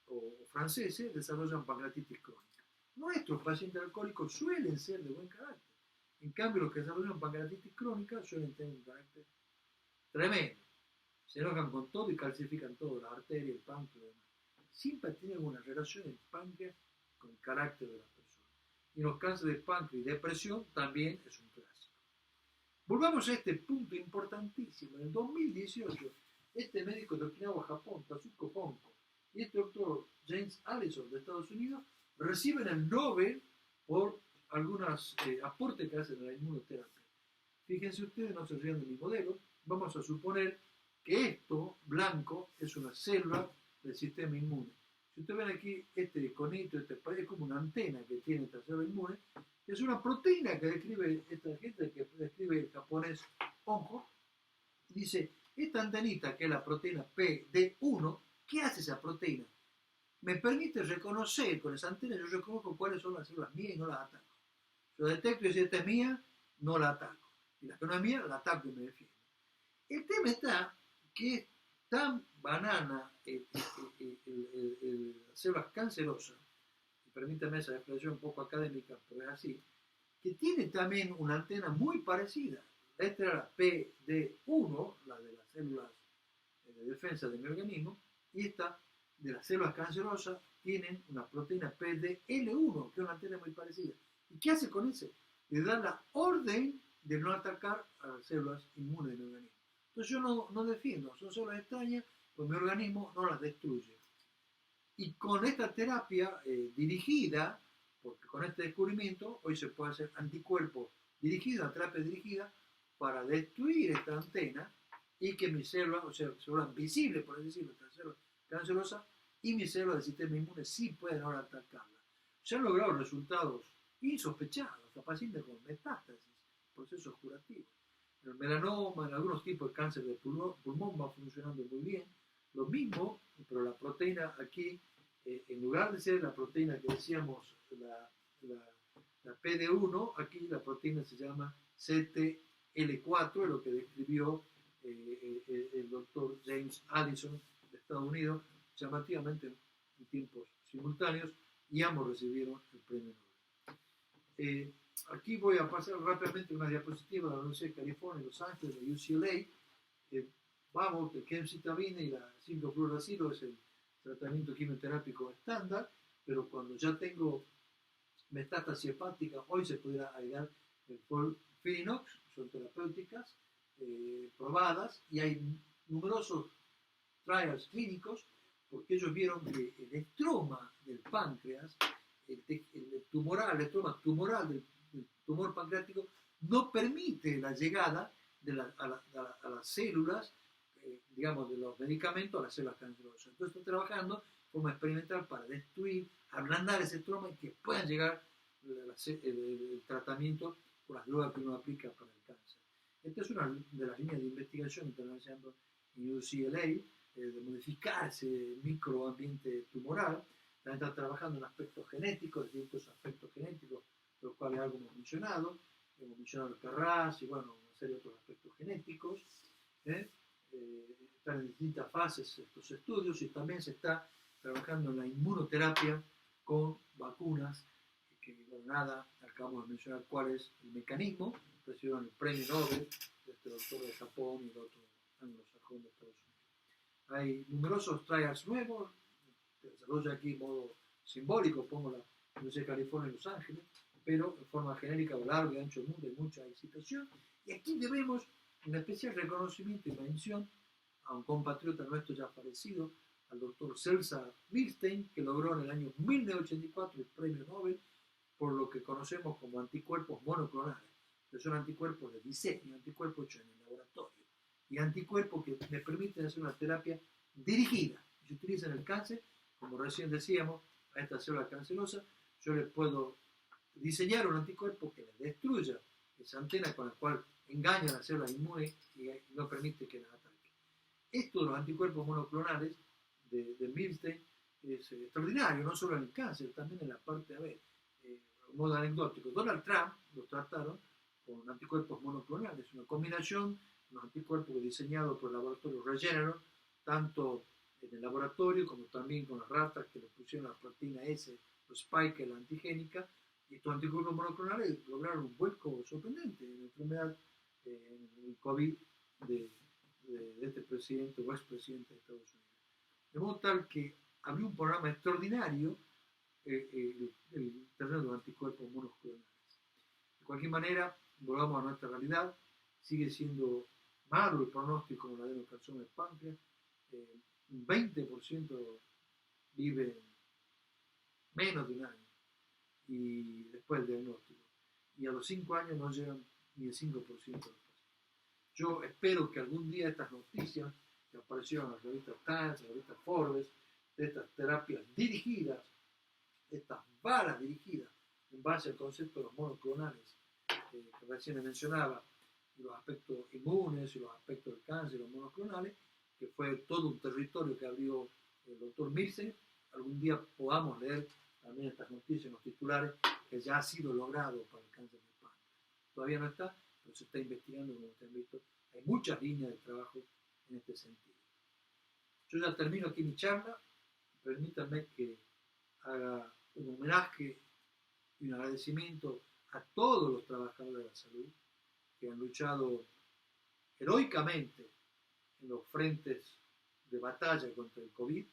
o franceses desarrollan pancreatitis crónica. Nuestros pacientes alcohólicos suelen ser de buen carácter, en cambio los que desarrollan pancreatitis crónica suelen tener un carácter tremendo, se enojan con todo y calcifican todo, la arteria, el páncreas y demás. Siempre tienen una relación el páncreas con el carácter de la persona. Y los cánceres de páncreas y depresión también es un clásico. Volvamos a este punto importantísimo. En el 2018, este médico de Okinawa, Japón, Tatsuko Honko, y este doctor James Allison de Estados Unidos reciben el Nobel por algunos aportes que hacen a la inmunoterapia. Fíjense ustedes, no se rían de mi modelo, vamos a suponer que esto, blanco, es una célula del sistema inmune. Si ustedes ven aquí este conito, es como una antena que tiene esta célula inmune, es una proteína que describe esta gente, que describe el japonés Honko. Dice, esta antenita, que es la proteína PD1, ¿qué hace esa proteína? Me permite reconocer, con esa antena yo reconozco cuáles son las células mías y no las ataco. Yo detecto y si esta es mía, no la ataco. Y la que no es mía, la ataco y me defiendo. El tema está que es tan banana las células cancerosas, y permítame esa expresión un poco académica, pero es así, que tiene también una antena muy parecida. Esta era la PD1, la de las células de defensa de mi organismo, y esta de las células cancerosas tienen una proteína PDL1, que es una antena muy parecida. ¿Y qué hace con eso? Le da la orden de no atacar a las células inmunes de mi organismo. Entonces yo no defiendo, son células extrañas, pues mi organismo no las destruye. Y con esta terapia dirigida, porque con este descubrimiento hoy se puede hacer anticuerpos dirigidos, una terapia dirigida para destruir esta antena y que mis células, o sea, células visibles, por decirlo, esta célula cancerosa, y mis células del sistema inmune sí pueden ahora atacarla. Se han logrado resultados insospechados, hasta pacientes con metástasis, procesos curativos. El melanoma, en algunos tipos de cáncer de pulmón va funcionando muy bien. Lo mismo, pero la proteína aquí, en lugar de ser la proteína que decíamos, la PD1, aquí la proteína se llama CTL4, lo que describió el doctor James Allison de Estados Unidos, llamativamente en tiempos simultáneos, y ambos recibieron el premio Nobel. Aquí voy a pasar rápidamente una diapositiva de la Universidad de California, Los Ángeles, de UCLA. Vamos, el gemcitabina y la 5-fluoracilo es el tratamiento quimioterápico estándar, pero cuando ya tengo metástasis hepática, hoy se pudiera agregar el FOLFIRINOX, son terapéuticas probadas, y hay numerosos trials clínicos, porque ellos vieron que el estroma del páncreas, el estroma tumoral del tumor pancreático, no permite la llegada a las células, digamos, de los medicamentos a las células cancerosas. Entonces estoy trabajando de forma experimental para destruir, ablandar ese estroma y que puedan llegar el tratamiento por las drogas que uno aplica para el cáncer. Esta es una de las líneas de investigación que están haciendo en UCLA, de modificar ese microambiente tumoral. También están trabajando en aspectos genéticos, distintos aspectos genéticos, los cuales algo hemos mencionado el CARRAS y bueno, una serie de otros aspectos genéticos. Están en distintas fases estos estudios y también se está trabajando en la inmunoterapia con vacunas, que bueno, nada, acabamos de mencionar cuál es el mecanismo, recibieron el premio Nobel de este doctor de Japón y el otro anglosajón de Estados Unidos. Hay numerosos trials nuevos, se desarrolla aquí en modo simbólico, pongo la Universidad de California en Los Ángeles, pero en forma genérica, a lo largo y ancho del mundo hay mucha excitación, y aquí debemos un especial reconocimiento y mención a un compatriota nuestro ya fallecido, al doctor Celsa Milstein, que logró en el año 1984 el premio Nobel por lo que conocemos como anticuerpos monoclonales, que son anticuerpos de diseño, anticuerpos hechos en el laboratorio, y anticuerpos que me permiten hacer una terapia dirigida. Se utiliza en el cáncer, como recién decíamos, a esta célula cancerosa, yo le puedo diseñar un anticuerpo que le destruya esa antena con la cual engaña a la célula inmune y no permite que la ataque. Esto de los anticuerpos monoclonales de Milstein es extraordinario, no solo en el cáncer, también en la parte, un modo anecdótico. Donald Trump lo trataron con anticuerpos monoclonales, una combinación de los anticuerpos diseñados por el laboratorio Regeneron, tanto en el laboratorio como también con las ratas que le pusieron la proteína S, los spike, la antigénica, y estos anticuerpos monoclonales lograron un vuelco sorprendente en la enfermedad, en el COVID de este presidente o expresidente de Estados Unidos. De modo tal que abrió un programa extraordinario el terreno de los anticuerpos monoclonales. De cualquier manera, volvamos a nuestra realidad, sigue siendo malo el pronóstico con el adenocarcinoma del páncreas, un 20% vive menos de un año y después del diagnóstico, y a los 5 años no llegan ni el 5% de los pacientes. Yo espero que algún día estas noticias que aparecieron en la revista Times, en la revista Forbes, de estas terapias dirigidas, estas balas dirigidas en base al concepto de los monoclonales que recién mencionaba, y los aspectos inmunes y los aspectos del cáncer, los monoclonales, que fue todo un territorio que abrió el doctor Milstein. Algún día podamos leer también estas noticias en los titulares que ya ha sido logrado para el cáncer de páncreas. Todavía no está, pero se está investigando, como ustedes han visto. Hay muchas líneas de trabajo en este sentido. Yo ya termino aquí mi charla. Permítanme que haga un homenaje y un agradecimiento a todos los trabajadores de la salud que han luchado heroicamente en los frentes de batalla contra el COVID,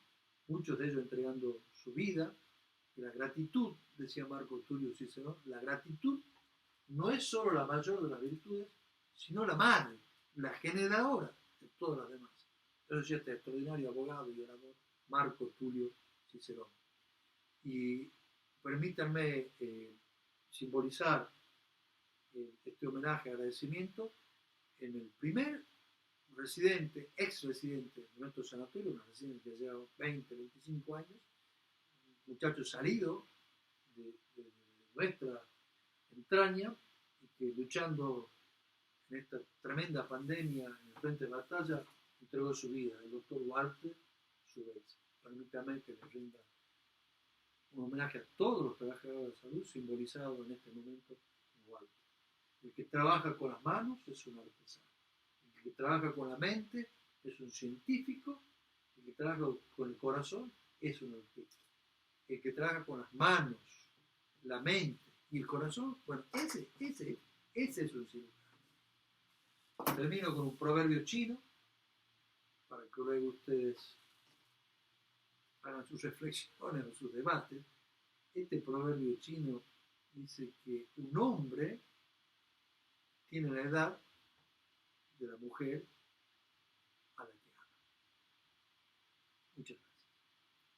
muchos de ellos entregando su vida. Y la gratitud, decía Marco Tulio Cicerón, la gratitud no es solo la mayor de las virtudes, sino la madre, la generadora de todas las demás. Eso decía este extraordinario abogado y orador Marco Tulio Cicerón. Y permítanme simbolizar este homenaje, agradecimiento en el primer residente, ex residente de nuestro sanatorio, una residente que lleva 20, 25 años, un muchacho salido de nuestra entraña y que luchando en esta tremenda pandemia en el frente de batalla entregó su vida, el doctor Walter Schultz. Permítame que le rinda un homenaje a todos los trabajadores de salud simbolizados en este momento en Walter. El que trabaja con las manos es un artesano. El que trabaja con la mente es un científico. El que trabaja con el corazón es un artista. El que trabaja con las manos, la mente y el corazón, bueno, ese es un cirujano. Termino con un proverbio chino para que luego ustedes hagan sus reflexiones o sus debates. Este proverbio chino dice que un hombre tiene la edad de la mujer a la que ama. Muchas gracias.